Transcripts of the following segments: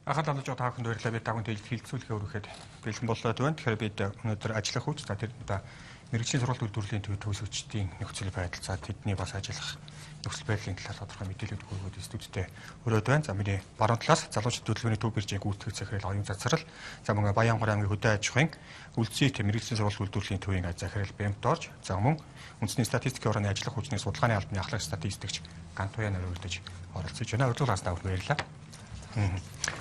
Ахад амлаж байгаа хүн баярлалаа. Би тагуун тэлж хилцүүлэхээ өргөхэд бэлэн болоод байна. Тэгэхээр бид өнөөдөр ажиллах хүч за тэр мэргэжлийн сургалт үйлдвэрлэлийн төвөөсөгчдийн нөхцөл байдал за тэдний бас ажиллах нөхцөл байдлын талаар тодорхой мэдээлэл өгөхөд студидтэй өрөөд байна. За миний баруун талаас залуучуудын хөдөлмөрийн төв биржийн гүйтгэх захирал Г.Оюунцацрал за мөн Баянгарын аймгийн хөдөө аж ахуйн үлдсэйт мэргэжлийн сургалт үйлдвэрлэлийн төвийн захирал Бэмторж за мөн үндэсний статистикийн орны ажиллах хүчний судалгааны албаны ахлах статистикч Гантуян өргөдөж оролцож байна. Урьдчилан хаснаа баярлалаа.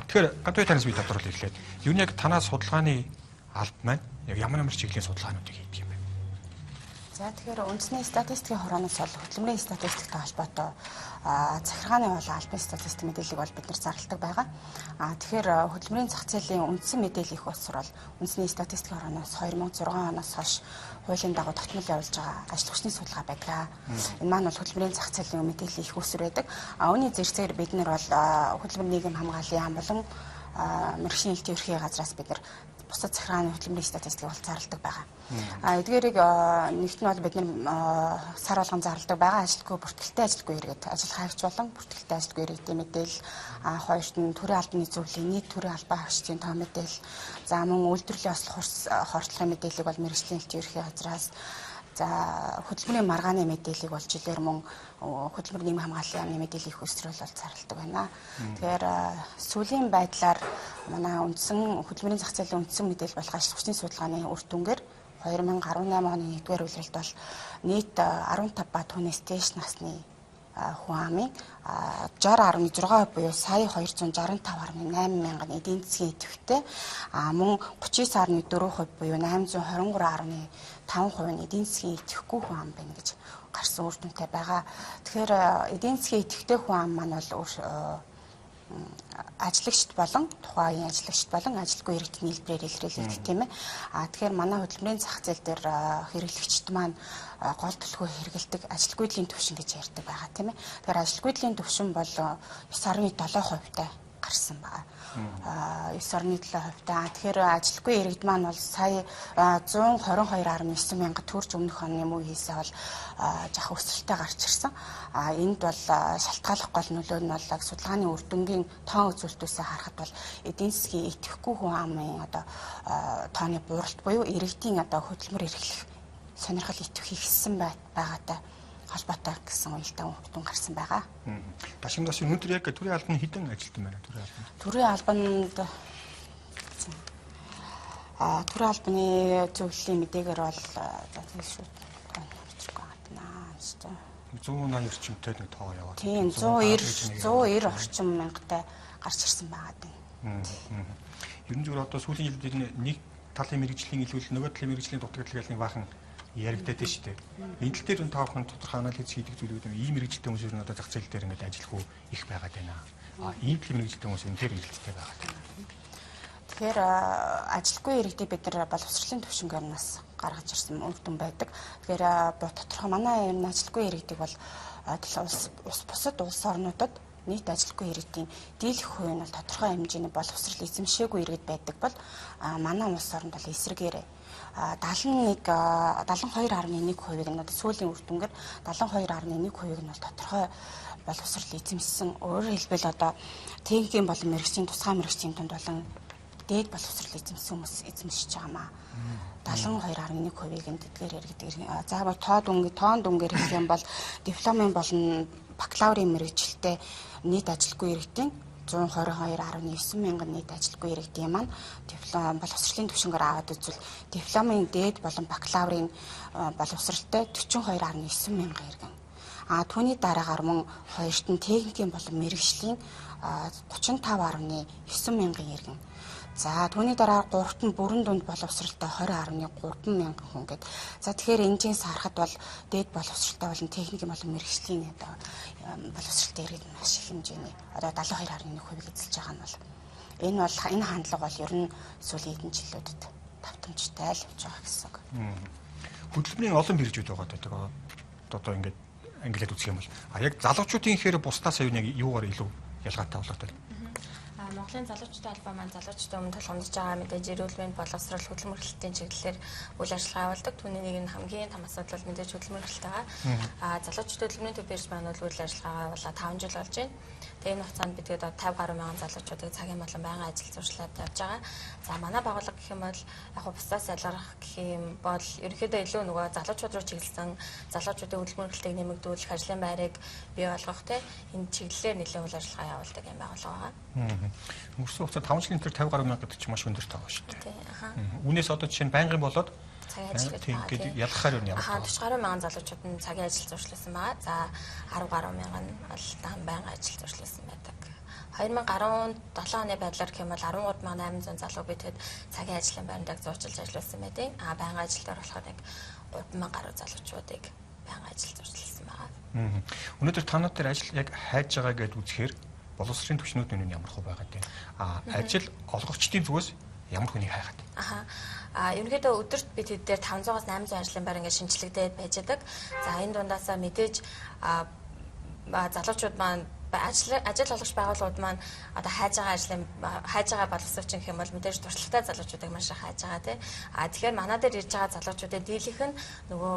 Тэгэхээр Гантуян танаас би тодорхойлж хэлээд юу нэг танаас судалгааны алба маань яг ямар чиглэлийн судалгаануудыг хийдэг юм бэ? За тэгэхээр үндэсний статистикийн хорооноос бол хөдөлмөрийн статистиктэй холбоотой захиргааны бол албан статистик мэдээллийг бол бид нар зарладаг байгаа. Тэгэхээр хөдөлмөрийн зах зээлийн үндсэн мэдээллийн их уср бол үндэсний статистикийн хорооноос 2006 оноос хойш хуулийн дагуу тогтмол явуулж байгаа ажил хүчний судалгаа байдаг. Энэ маань бол хөдөлмөрийн зах зээлийн мэдээллийн их уср байдаг. Үүний зэрэгцээр бид нар бол хөдөлмөр нийгэм хамгааллын яам болон мэргэжлийн эрхлэлтийн ерхий газраас бид нар бусад захиргааны хөдөлмөрийн статистикийг бол зарладаг байгаа. Эдгээрийг нэгт нь бол бид нар сар болгон зарладаг байгаа ажилтгүй бүртгүүлсэн ажилтгүй иргэд ажил хайж болон бүртгүүлсэн ажилтгүй иргэдийн мэдээлэл хоёрт нь төрийн албаны зөвлөлийн нийт төрийн албан хаагчдын тоо мэдээлэл за мөн үйлдвэрлэлийн ослох хортлогын мэдээллийг бол мэргэжлийн эрхлэлтийн ерхий газраас за хөдөлмөрийн маргааны мэдээллийг бол жилээр мөн хөдөлмөрийн нийгэм хамгааллын яамны мэдээллийн их усрол бол зарладаг байна. Тэгэхээр сүүлийн байдлаар манай үндсэн хөдөлмөрийн зах зээлийн үндсэн мэдээлэл болох ажил хүчний судалгааны үр дүнгээр 2018 оны 1-р үйлрэлд бол нийт 15 ба түүнээс дээш насны хүн амын 60.6% буюу сая 265.8 мянган эдийн засгийн идэвхтэй мөн 39.4% буюу 823.5% нь эдийн засгийн идэвхгүй хүн ам байна гэж гарсан үр дүнтэй байгаа. Тэгэхээр эдийн засгийн идэвхтэй хүн ам маань бол ажлагчд болон тухайн үеийн ажлагчд болон ажилгүй иргэдийн хэлбэрээр илрүүлэгдэх тийм ээ. Тэгэхээр манай хөдөлмөрийн зах зээл дээр хэрэглэгчд маань гол төлхөө хэрэгэлдэг ажилгүйдлийн түвшин гэж ярьдаг байгаа тийм ээ. Тэгэхээр ажилгүйдлийн түвшин бол 9.7% таа гарсан байгаа. 9.7%. Тэгэхээр ажилгүй иргэд маань бол сая 122.9 мянга төгрөг өмнөх оны муу хийсээ бол жах өсөлттэй гарч ирсэн. Энд бол шалтгааллах гол нөлөө нь бол судалгааны үр дүнгийн тоон үзүүлэлтөөсөө харахад бол эдийн засгийн идэвхгүй хүн амын одоо тооны бууралт буюу иргэдийн одоо хөдөлмөр эрхлэх сонирхол идэвх ихссэн байгаатай холбоотой гэсэн уялдаа үр дүн гарсан байгаа. Башингтоос өнөөдөр яг төрийн албаны хэдэн ажилт юм байна төрийн албанд төрийн албаны зөвлөлийн мэдээгээр бол шүү дээ 180 орчимтэй нэг тоо яваад. Тийм 190 орчим мянгатай гарч ирсэн байгаа юм. Ер нь зөвхөн одоо сүүлийн жилд нэг талын мэргэжлийн илүүл нөгөө талын мэргэжлийн дутагдaltaй нэг бахан яригдаад байна шүү дээ. Энэ тал дээр тоохон тодорхой анализ хийдэг зүйлүүд юм. Ийм мэргэжлийн хүмүүс ер нь одоо зах зээл дээр ингээд ажиллах уу их байгаад байна. Ийм талын мэргэжлийн хүмүүс энэ дээр илэлцтэй байгаад байна. Тэгэхээр ажилгүй иргэдийг бид нар боловсролын төвшингээр нас гаргаж ирсэн үр дүн байдаг. Тэгэхээр тодорхой манай энэ ажилгүй иргэдийг бол бусад улс орнуудад нийт ажилгүй иргэдийн дийлэх хувь нь бол тодорхой хэмжээний боловсрол эзэмшээгүй иргэд байдаг бол манай улс оронд бол эсрэгээр 72.1%-ийг нь одоо сүүлийн үр дүнгээр 72.1%-ийг нь бол тодорхой боловсрол эзэмшсэн. Өөрөөр хэлбэл одоо техникийн болон мэргэжлийн тусгай мэргэжлийн тунд болон дээд боловсрол эзэмшсэн хүмүүс эзэмшиж байгаамаа. 72.1%-ийг нь тэдгээр иргэдэг. За тоон дүнгээр хэлэх юм бол дипломын болон бакалаврын мэргэжилтэй нийт ажилгүй иргэдийн 122.9 мянган нийт ажилгүй иргэдийн маань диплом боловсролын түвшингээр аваад үзвэл дипломын дээд болон бакалаврын боловсролтой 42.9 мянган иргэн. Түүний дараагаар мөн хоёрт нь техникийн болон мэргэжлийн 35.9 мянган иргэн. За түүний дараа гуравт нь бүрэн дунд боловсролтой 20.3 мянган хүн гээд. За тэгэхээр энэчээс харахад бол дээд боловсролтой болон техникийн болон мэргэжлийн одоо боловсролтой иргэд маш их хэмжээний одоо 72.1%-ийг эзэлж байгаа нь бол энэ хандлага бол ер нь сүүлийн хэдэн жилүүдэд давтамжтай л явж байгаа гэсэн үг. Хөдөлмөрийн олон биржүүд байгаа гэдэг. Одоо ингээд англиад үзэх юм бол яг залуучуудын ихээр бусдаас юу нэг юугаар илүү ялгаатай болоод байна. Монголын залуучуудын албан маань залуучуудын өмнө тулгамдж байгаа мэдээж эрүүл мэнд боловсрол хөдөлмөр эрхлэлтийн чиглэлээр үйл ажиллагаа явуулдаг. Түүний нэг нь хамгийн том асуудал бол мэдээж хөдөлмөр эрхлэлт байгаа. Залуучуудын хөдөлмөрийн төв бирж маань бол үйл ажиллагаа явуулаад 5 жил болж байна. Тэгээ энэ хугацаанд бид 50 гаруй мянган залуучуудыг цагийн болон байнгын ажил зуршлаад явж байгаа. За манай байгууллага гэх юм бол яг бусдаас ялгарх гэх юм бол ерөнхийдөө илүү нөгөө залуучууд руу чиглэсэн залуучуудын хөдөлмөр эрхлэлтийг нэмэгдүүлэх, ажлын байрыг бий болгох энэ чиглэлээр нэлээд үйл ажиллагаа явуулдаг юм байгууллага байгаа. Өнгөрсөн хугацаанд 5 жилийн тэр 50 гаруй мянга гэдэг чинь маш өндөр тоо шүү дээ. Үүнээс одоо жишээ нь байнгын болоод цагийн ажил гэдэг ялгахаар юу ямар 40 гаруй мянган залуучууд нь цагийн ажил зуршлуулсан байгаа. За 10 гаруй мянган нь бол байнгын ажил зуршлуулсан байдаг. 2017 оны байдлаар гэх юм бол 13,800 залуу бидэд цагийн ажлын байранд зурчилж ажилласан байдаг. Байнгын ажилтнаар болохоор нэг 3,000 гаруй залуучуудыг байнгын ажил зурчилсан байгаа. Өнөөдөр та нар дээр ажил яг хайж байгаа гэдээ үзэхээр боловсролын түвшнүүд нь ямар хувь байгаа тийм. Ажил олгогчдын зүгээс ямар хүнийг хайгаад. Ерөнхийдөө өдөрт бид хэд дээр 500-аас 800 ажлын байр ингээд шинжлэгдээд байж байгаа. За энэ дундаасаа мэдээж залуучууд маань ажил олгогч байгууллагууд маань одоо хайж байгаа боловсролчин гэх юм бол мэдээж туршлагатай залуучуудыг маш их хайж байгаа тийм. Тэгэхээр манай дээр ирж байгаа залуучуудын дийлэнх нь нөгөө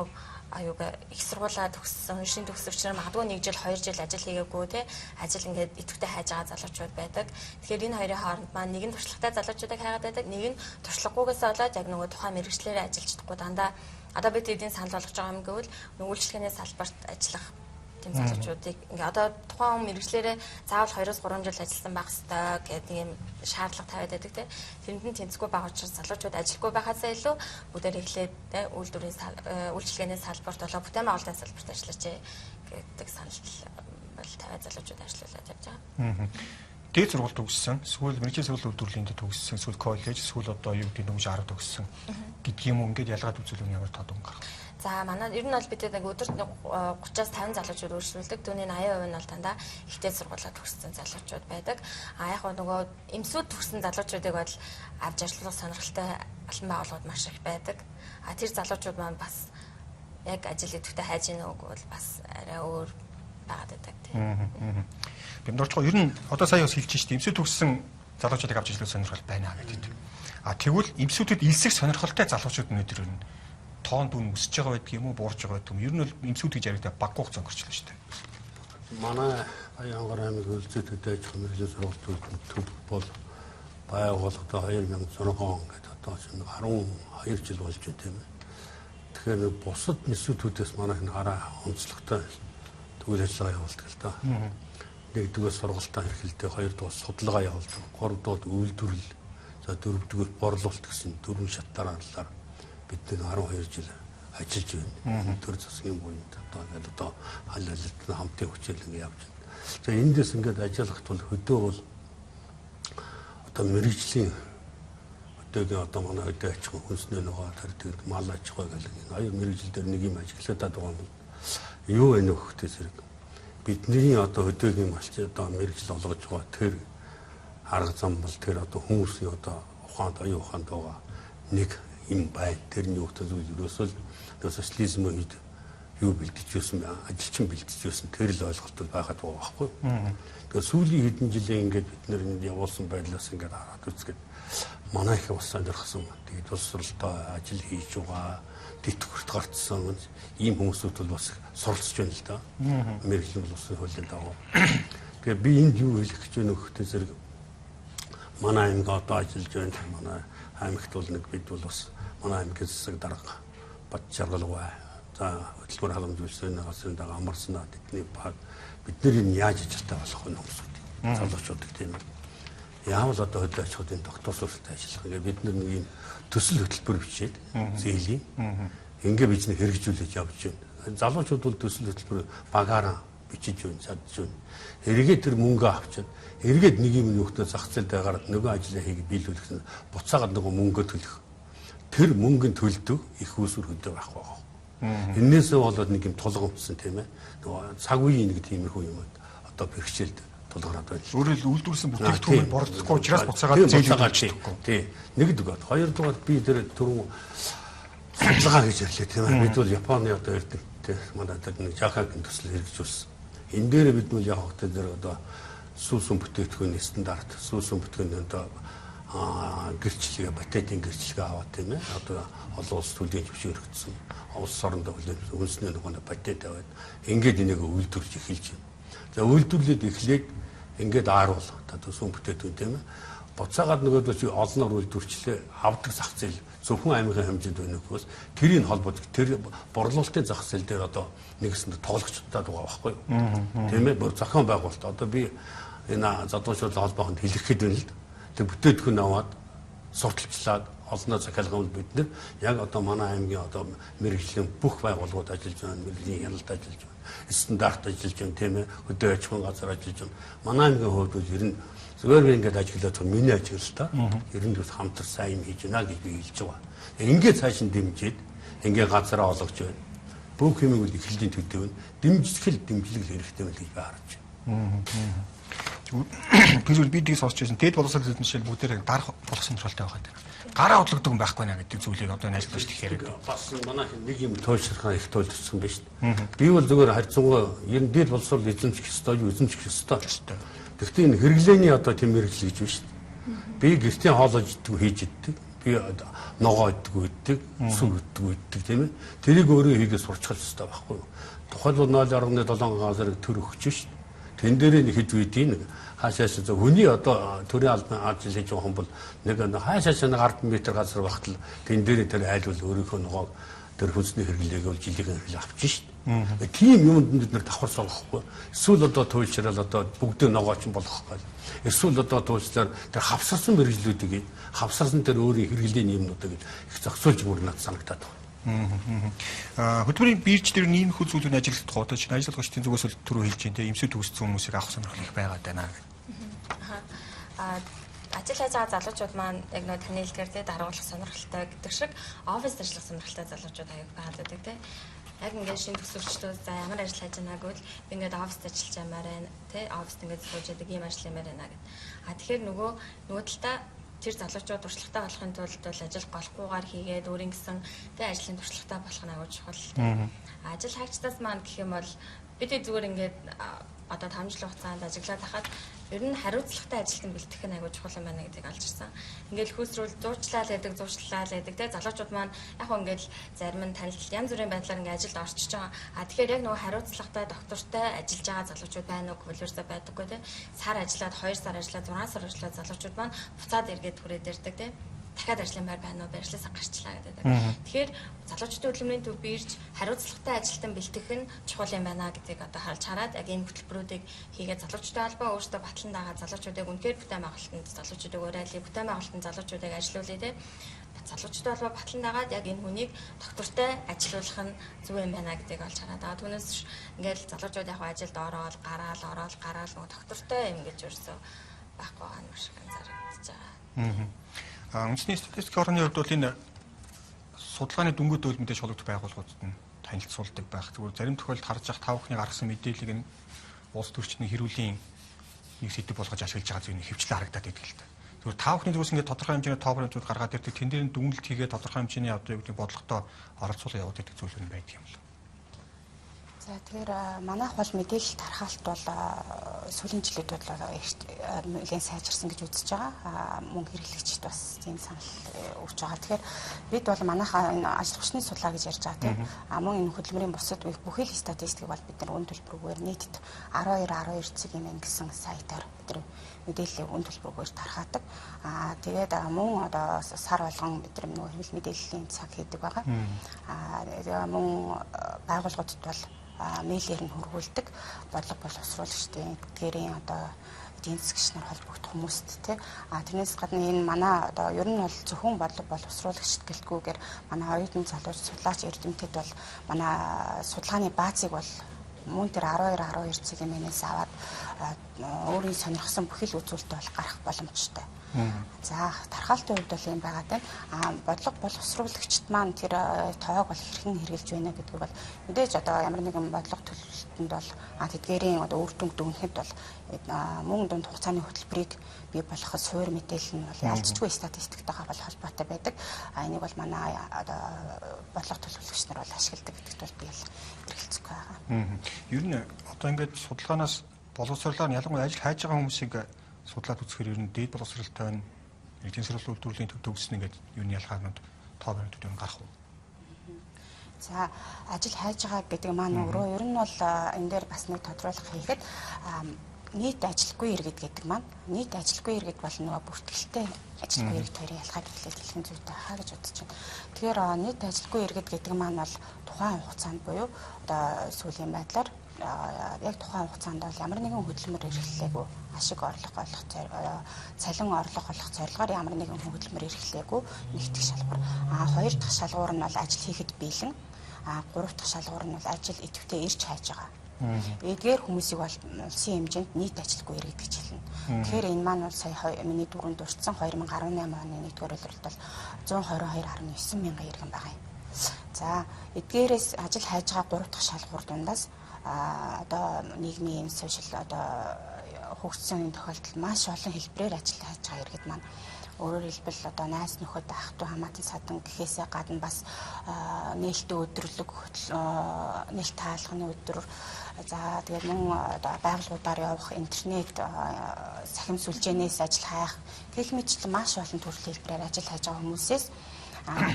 их сургуулаа төгссөн, шинэ төгсөвчнөр магадгүй 1 жил 2 жил ажил хийгээгүй те ажил ингээд идэвхтэй хайж байгаа залуучууд байдаг. Тэгэхээр энэ хоёрын хооронд маань нэг нь туршлагатай залуучуудыг хайгаад байдаг, нэг нь туршлагагүйгээс болоод яг нөгөө тухайн мэргэжлэрээ ажиллаж чадахгүй дандаа одоо бид эдийн санал болгож байгаа юм гэвэл үйлчлэгээний салбарт ажиллах тийм залуучуудыг ингээ одоо тухайн мэргэжлэрээ заавал 2-3 жил ажилласан байх хэрэгтэй гэдэг юм шаардлага тавиад байдаг тийм. Тэнд нь тэнцэхгүй байгаа учраас залуучууд ажилгүй байхаасаа илүү бүгдээр эхлээд үйлчлэгээний салбарт болоо бүтээн байгуулалтын салбарт ажиллаж гэдэг санал бол тавиад залуучууд ажиллуулаад явж байгаа. Дээд сургууль төгссөн, эсвэл мэргэжлийн сургуулийн үйлдвэрлэлд төгссөн, эсвэл коллеж, эсвэл одоо юу гэдэг нь 10 төгссөн гэдэг юм уу ингээд ялгаад үзүүлэх ямар тод өнгө гарах. За манай ер нь бол бид нэг өдөрт 30-аас 50 залуучууд үйлчлүүлдэг. Түүний 80% нь бол дандаа ихтэй сургуулаа төгссөн залуучууд байдаг. Яг нөгөө эмсүүд төгссөн залуучуудыг бол авч ажиллах сонирхолтой албан байгууллагууд маш их байдаг. Тэр залуучууд маань бас яг ажил идэвхтэй хайж ийн үгүй бол бас арай өөр байгаад байдаг тийм. Би дурчгүй ер нь одоо сая бас хэлж штеп эмсүүд төгссөн залуучуудыг авч ажиллах сонирхол байна гэдэг. Тэгвэл эмсүүдэд илсэх сонирхолтой залуучууд өнөөдөр ер нь тоон дүн өсөж байгаа байдаг юм уу, буурж байгаа байдаг юм. Ер нь бол эмсүүд гэж яриад баггүй хугацаа өнгөрчлөө шүү дээ. Манай Баянгар аймаг хөлцөд аж ахуйн мэргэжлийн сургуулийн төв бол байгууллагад 2006 он гэдэг одоо чинь 12 жил болж байна тийм ээ. Тэгэхээр бусад нисүүдээс манайх нь гараа онцлогтой үйл ажиллагаа явуулдаг л да. Нэгдүгээр сургалтаа эрхэлдэг, хоёрдугаар судалгаа явуулдаг, гуравдугаар үйлдвэрлэл, за дөрөвдүгээр борлуулалт гэсэн 4 шат дараалалаар бид 12 жил ажиллаж байна. Төр засгийн буйнд одоо халиалт хамтын хүчээр ингэ явж байна. За эндээс ингээд ажиллахт бол хөдөө бол одоо мэргэжлийн өдөөгийн одоо манай хөдөө аж ахуйн хүнснээ нөгөө тэр мал аж ахуй гэх энэ хоёр мэргэжил дээр нэг юм ажиглаад байгаа юм. Юу вэ нөхөхтэй зэрэг бидний одоо хөдөөгийн малч одоо мэргэжил олгож байгаа тэр арга зам бол тэр одоо хүмүүсийн одоо ухаанд оюун ухаанд байгаа нэг юм бай тэрний өгтөл ерөөсөл социализмын үед юу бэлтгэжсэн ажилчин бэлтгэжсэн тэр л ойлголт байгаад байгаа байхгүй. Тэгээ сүүлийн хэдэн жилийн ингээд бид нэр явуулсан байдлаас ингээд хараад үзгээд манай их бас сонирхсан. Тэгээд боловсролтой ажил хийж байгаа тэтгэврт гарцсан ийм хүмүүсүүд бол бас суралцж байна л да. Мэргэжлийн боловсролын хуулийн дагуу. Тэгээ би энд юу хэлэх гэж байна нөхөдөө зэрэг манай аймаг одоо ажиллаж байна. Манай аймагт бол нэг бид бол бас манай аймгийн засаг дарга бат жаргалгүй. За хөдөлмөр халамжуулсан хасын дага амарснаа тэдний баг бидний энэ яаж ажилтаа болох вэ хүмүүсүүд. Залуучууд тийм ээ. Яавал одоо хөдөө аж ахуйн доктор сурталтай ажиллах. Ингээ бид нэг юм төсөл хөтөлбөр бичээд зээлийн ингээ бид нэг хэрэгжүүлж явж байна. Залуучууд бол төсөл хөтөлбөр багаараа бичиж байна, чадж байна. Эргээд тэр мөнгө авчаад эргээд нэг юм нөхдөд зах зээлд гараад нөгөө ажлаа хийгээд биелүүлэх нь буцаагаад нөгөө мөнгө төлөх. Тэр мөнгөнд төлдөг их усүр хөдөө байх байгаа. Эннээсээ болоод нэг юм тулгамдсан тийм ээ. Нөгөө цаг үеийн нэг тиймэрхүү юм одоо бэрхшээлд тулгараад байна. Өөрөөр үйлдвэрлэсэн бүтээгдэхүүн борлохгүй учраас буцаагаад зээлүүлж чадахгүй. Тий. Нэгдүгээр, хоёрдугаар би тэр түрүү судалгаа хийж ирлээ тийм ээ. Бид бол Японы одоо эрдэмтдээ манай нэг жахагийн төсөл хэрэгжүүлсэн. Энэ дээр бид бол яг хөтө дээр одоо сүүлийн бүтээгдэхүүний стандарт, сүүлийн бүтээгдэхүүний одоо гэрчлэгээ, бататын гэрчлэгээ аваад тийм ээ. Одоо олон улс төлийн зөвшөөрөгдсөн. Улс орондоо үндэсний нөгөө батат аваад ингээд энийг үйлдвэрлэж эхэлж байна. За үйлдвэрлээд эхлээд ингээд ааруул одоо сүүлийн бүтээгдэхүүн тийм ээ. Буцаагаад нөгөө чи олноор үйлдвэрчлээ авдаг зах зээл зөвхөн аймгийн хэмжээнд байна гэхээс тэрийг холбоод тэр борлуулалтын зах зээл дээр одоо нэгэсэнд тоглогчдод байгаа байхгүй юу? Тийм ээ. Бүр зохион байгуулалт одоо би энэ задуучуудлын холбоонд хэлэхэд байна л да. Тэг бүтээгдэхүүн аваад сурталчлаад олноо захиалгавал бид нар яг одоо манай аймгийн одоо мэрэгжлийн бүх байгууллагууд ажиллаж байна, мэрэгжлийн хяналт ажиллаж байна, стандарт ажиллаж байна, тийм ээ, хөдөө аж ахуйн газар ажиллаж байна. Манай аймгийн хувьд бол ер нь зүгээр би ингээд ажиллаад байгаа миний ажил л та. Ер нь бас хамтар сайн юм хийж байна гэж би хэлж байгаа. Ингээд цааш нь дэмжиж, ингээд газараа олгож байна. Бүх юмыг үл эхлэлийн төдөө нь дэмжлэг хэрэгтэй байл гэж би харж байна. Тэр би дийг сонсч байсан. Дээд боловсрол эзэн жишээл бүгдээр дарах болох сонирхолтой байгаа. Гараа бодлогддог юм байхгүй наа гэдэг зүйлийг одоо энэ ажиллаж тэгэхээр бас манайх нэг юм тойшрохоо их тойлцсон байна шүү дээ. Би бол зүгээр харьцангуй ер нь дээд боловсрол эзэмших ёстой, эзэмших ёстой. Гэхдээ энэ хэрэглээний одоо тийм мэрэгжил гэж байна шүү дээ. Би гэртээ хоолож иддэг, хийж иддэг. Би ногоо иддэг, иддэг, сүг иддэг, иддэг тийм ээ. Тэрийг өөрөө хийгээд сурчих ёстой байхгүй юу? Тухайлбал 0.7 газар төр өгч шүү дээ. Тэн дээр нэг хэд үйдийн хаашааш хүний одоо төрийн албан ажил хийж байгаа хүн бол нэг хаашааш нэг 10 м газар багтал тэн дээр тэр айлвал өөрийнхөө ногоо тэр хүнсний хэрэглээг бол жилийн хэрэглээ авчих шүү дээ. Тийм юмд бид нар давхар солохгүй. Эсвэл одоо туйлшрал одоо бүгдээ ногооч болохгүй. Эсвэл одоо туйлшлаар тэр хавсарсан мэрэгжлүүдийг хавсарсан тэр өөрийн хэрэглээний юмнуудыг их зохицуулж мөр надад санагдаад байна. Хөдөлмөрийн бирж дээр нийгмийн зүйлүүд ажиллах тухайд чинь ажиллагчдын зүгээс л түрүү хэлж дээ эмсэд төгссөн хүмүүсийг авах сонирхол их байгаад байна гэх. Ажил хийж байгаа залуучууд маань яг нөө таны хэлдгээр те даруулах сонирхолтой гэдэг шиг офис ажиллах сонирхолтой залуучууд аяг байгаад байдаг те. Яг ингээд шинэ төсөвчдүүд за ямар ажил хийж байгааг бол би ингээд офист ажиллаж ямаар байна те офист ингээд сууж яадаг ийм ажил юмар байна гэд. Тэгэхээр нөгөө талдаа тэр залуучууд туршлагатай болохын тулд бол ажил голохгүйгээр хийгээд өөрийн гэсэн тэ ажлын туршлагатай болох нь аягүй чухал тэ. Ажил хайчтаас маань гэх юм бол бид зүгээр ингээд одоо 5 жил хугацаанд ажиглаад хахад ер нь хариуцлагатай ажилтан бэлтгэх нь аягүй чухал юм байна гэдгийг олж ирсэн. Ингээд хөөсрүүл зуучлаа л байдаг тэ залуучууд маань яг хөө ингээд зарим нь танил янз бүрийн байдлаар ингээд ажилд орчиж байгаа. Тэгэхээр яг нөгөө хариуцлагатай доктортой ажиллаж байгаа залуучууд байна уу хөлөрсө байдаггүй тэ. Сар ажиллаад 2 сар ажиллаад 6 сар ажиллаад залуучууд маань буцаад эргээд хүрээд ирдэг тэ. Дахиад ажилламаар байна уу байршлаасаа гарчлаа гэдэг. Тэгэхээр залуучуудын хөдөлмөрийн төв бирж хариуцлагатай ажилтан бэлтгэх нь чухал юм байна гэдгийг одоо харж хараад яг энэ хөтөлбөрүүдийг хийгээд залуучуудын албаа өөрсдөө батлан дагаад залуучуудыг үнэхээр бүтээн байгуулалтанд залуучуудыг уриалъя, бүтээн байгуулалтанд залуучуудыг ажилуулъя тэ. Залуучуудын албаа батлан дагаад яг энэ хүнийг доктортой ажилуулах нь зөв юм байна гэдгийг олж хараад. Түүнээс ингээл залуучууд яг ажилд ороод гараал нөгөө доктортой юм гэж өрсөө байхгүй байгаа юм шиг анзаарч байгаа. Үндэсний статистикийн орны хувьд бол энэ судалгааны дүнгийн дэвэл мэдээж холбогдох байгууллагуудад нь танилцуулдаг байх. Зүгээр зарим тохиолдолд харж байгаа тавхны гаргасан мэдээллийг нь улс төрчний хэрүүлийн нэг сэдв болгож ашиглаж байгаа зүйл хөвчлэн харагдаад байдаг л та. Зүгээр тавхны зүгээс ингээд тодорхой хэмжээний тоопор зүйл гаргаад ирдэг. Тэн дээр нь дүнэлт хийгээд тодорхой хэмжээний одоо юу гэдэг бодлоготой оролцуулаад яваад байдаг зүйл нь байдаг юм л. За тэгэхээр манайх бол мэдээлэл тархалт бол сүүлийн жилүүд бол нэлээд сайжирсан гэж үзэж байгаа. Мөнгө хэрэглэгчд бас тийм санал өгч байгаа. Тэгэхээр бид бол манайхаа энэ ажил хүчний судлаа гэж ярьж байгаа тийм. Мөн энэ хөдөлмөрийн бусад бүхий л статистик бол бид нар үн төлбөрөөр нийтэд 12 цаг юм гэсэн сайтаар бид мэдээлэл үн төлбөрөөр тархаадаг. Тэгээд мөн одоо сар болгон бид нар нөгөө хэвлэл мэдээллийн цаг хийдэг байгаа. Мөн байгууллагуудад бол мэйлээр нь хөргүүлдэг бодлого боловсруулагчдын эдгээрийн одоо эдийн засгч нар холбогдох хүмүүст тий. Тэрнээс гадна энэ манай одоо ер нь бол зөвхөн бодлого боловсруулагчд гэлтгүүгээр манай оюутан залууч судлаач эрдэмтэд бол манай судалгааны баазыг бол мөн тэр 12 цагийн мэнээс аваад өөрийн сонирхсан бүхэл үзүүлэлт бол гарах боломжтой. За тархалтын хувьд бол юм байгаа тийм. Бодлого боловсруулагчд маань тэр тоог бол хэрхэн хэрэгжилж байна гэдгийг бол мэдээж одоо ямар нэгэн бодлого төлөвлөлтөнд бол тэдгээрийн одоо үр дүнг дүгнэхэд бол мөн дунд хугацааны хөтөлбөрийг бий болгоход суур мэдээлэл нь бол ялцчгүй статистиктайгаа бол холбоотой байдаг. Энийг бол манай одоо бодлого төлөвлөгч нар бол ашигладаг гэдэгт бол би л илэрхийлцэхгүй байгаа. Ер нь одоо ингээд судалгаанаас боловсруулаар ялангуяа ажил хайж байгаа хүмүүсийг судлаад үзэхээр ер нь дээд боловсралтай байна. Эдийн засгийн үйлдвэрлэлийн төв төгссөн ингээд юу нь ялгаанууд тоо баримтууд юм гарах уу? За ажил хайж байгаа гэдэг маань өөрөө ер нь бол энэ дээр бас нэг тодруулах хийхэд нийт ажилгүй иргэд гэдэг маань нийт ажилгүй иргэд бол нөгөө бүртгэлтэй ажилгүй иргэд хоёрын ялгааг хэлэх зүйтэй хаа гэж бодож байна. Тэгэхээр нийт ажилгүй иргэд гэдэг маань бол тухайн хугацаанд буюу одоо сүүлийн байдлаар яг тухайн хугацаанд бол ямар нэгэн хөдөлмөр эрхлэлээгүй ашиг орлого олох цалин орлого олох зорилгоор ямар нэгэн хөдөлмөр эрхлэлээгүй нэгтгэх шалгуур. Хоёр дахь шалгуур нь бол ажил хийхэд биелэн гурав дахь шалгуур нь бол ажил идэвхтэй ирж хайж байгаа. Эдгээр хүмүүсийг бол улсын хэмжээнд нийт ажилгүй иргэд гэж хэлнэ. Тэгэхээр энэ маань бол сая миний дөрөнд дурдсан 2018 оны 1-р улиралд бол 122.9 мянган иргэн байгаа юм. За эдгээрээс ажил хайж байгаа 3 дахь шалгуур дундаас одоо нийгмийн сошиал одоо хөгжсөн тохиолдолд маш олон хэлбэрээр ажил хайж байгаа иргэд маань өөрөөр хэлбэл одоо найз нөхөд ах トゥ хамаатан садан гэхээсээ гадна бас нээлттэй өдрөлөг нээлт таалганы өдөр за тэгээд мөн одоо байгууллагуудаар явах интернет сахим сүлжээнээс ажил хайх гэх мэтчлэн маш олон төрлийн хэлбэрээр ажил хайж байгаа хүмүүсээс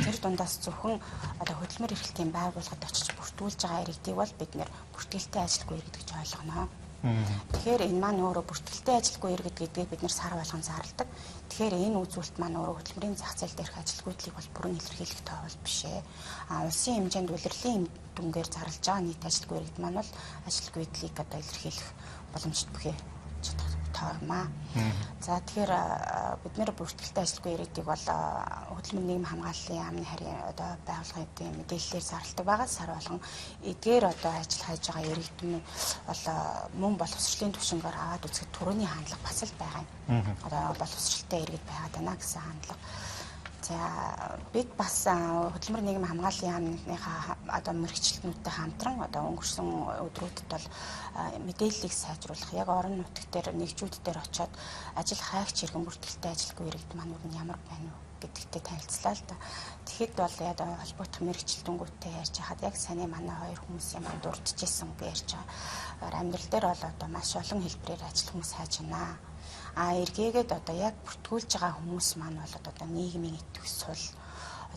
тэр дундаас зөвхөн одоо хөдөлмөр эрхлэлтийн байгууллагад очиж бүртгүүлж байгаа иргэдийг бол бид нэр бүртгэлтэй ажилгүй иргэд гэж ойлгоно. Тэгэхээр энэ маань өөрөө бүртгэлтэй ажилгүй иргэд гэдгийг бид нэр сар болгон зарладаг. Тэгэхээр энэ үзүүлэлт маань өөрөө хөдөлмөрийн зах зээл дээрх ажилгүйдлийг бол бүрэн илэрхийлэх тоол биш ээ. Улсын хэмжээнд улирлын дүнгээр зарлж байгаа нийт ажилгүй иргэд маань бол ажилгүйдлийг одоо илэрхийлэх боломжтой бүхий тоормаа. За тэгэхээр бид нэр бүртгэлтэй ажилгүй иргэдийг бол хөдөлмөрийн нийгмийн хамгааллын яамны харийн одоо байгууллагын мэдээллээр зарладаг байгаа сар болгон эдгээр одоо ажил хайж байгаа иргэдүүд бол мөн боловсролын түвшингээр аваад үзэхэд түрүүний хандлага бас л байгаа юм. Одоо боловсролтой иргэд байгаад байна гэсэн хандлага. За бид бас хөдөлмөрийн нийгмийн хамгааллын яамныхаа одоо мэргэжилтнүүдтэй хамтран одоо өнгөрсөн өдрүүдэд бол мэдээллийг сайжруулах яг орон нутг дээр нэгжүүд дээр очиод ажил хайгч иргэн бүртгэлтэй ажилгүй иргэд манууд нь ямар байна вэ гэдэгтээ танилцлаа л да. Тэгэхэд бол яг холбогдох мэргэжилтнүүдтэй ярьж хахад яг саний манай хоёр хүмүүсийн маань дурдчихсэн үг ярьж байгаа. Амьдрал дээр бол одоо маш олон хэлбэрээр ажил хүмүүс хайж байна. Эргээгээд одоо яг бүртгүүлж байгаа хүмүүс маань бол одоо нийгмийн идэвх сул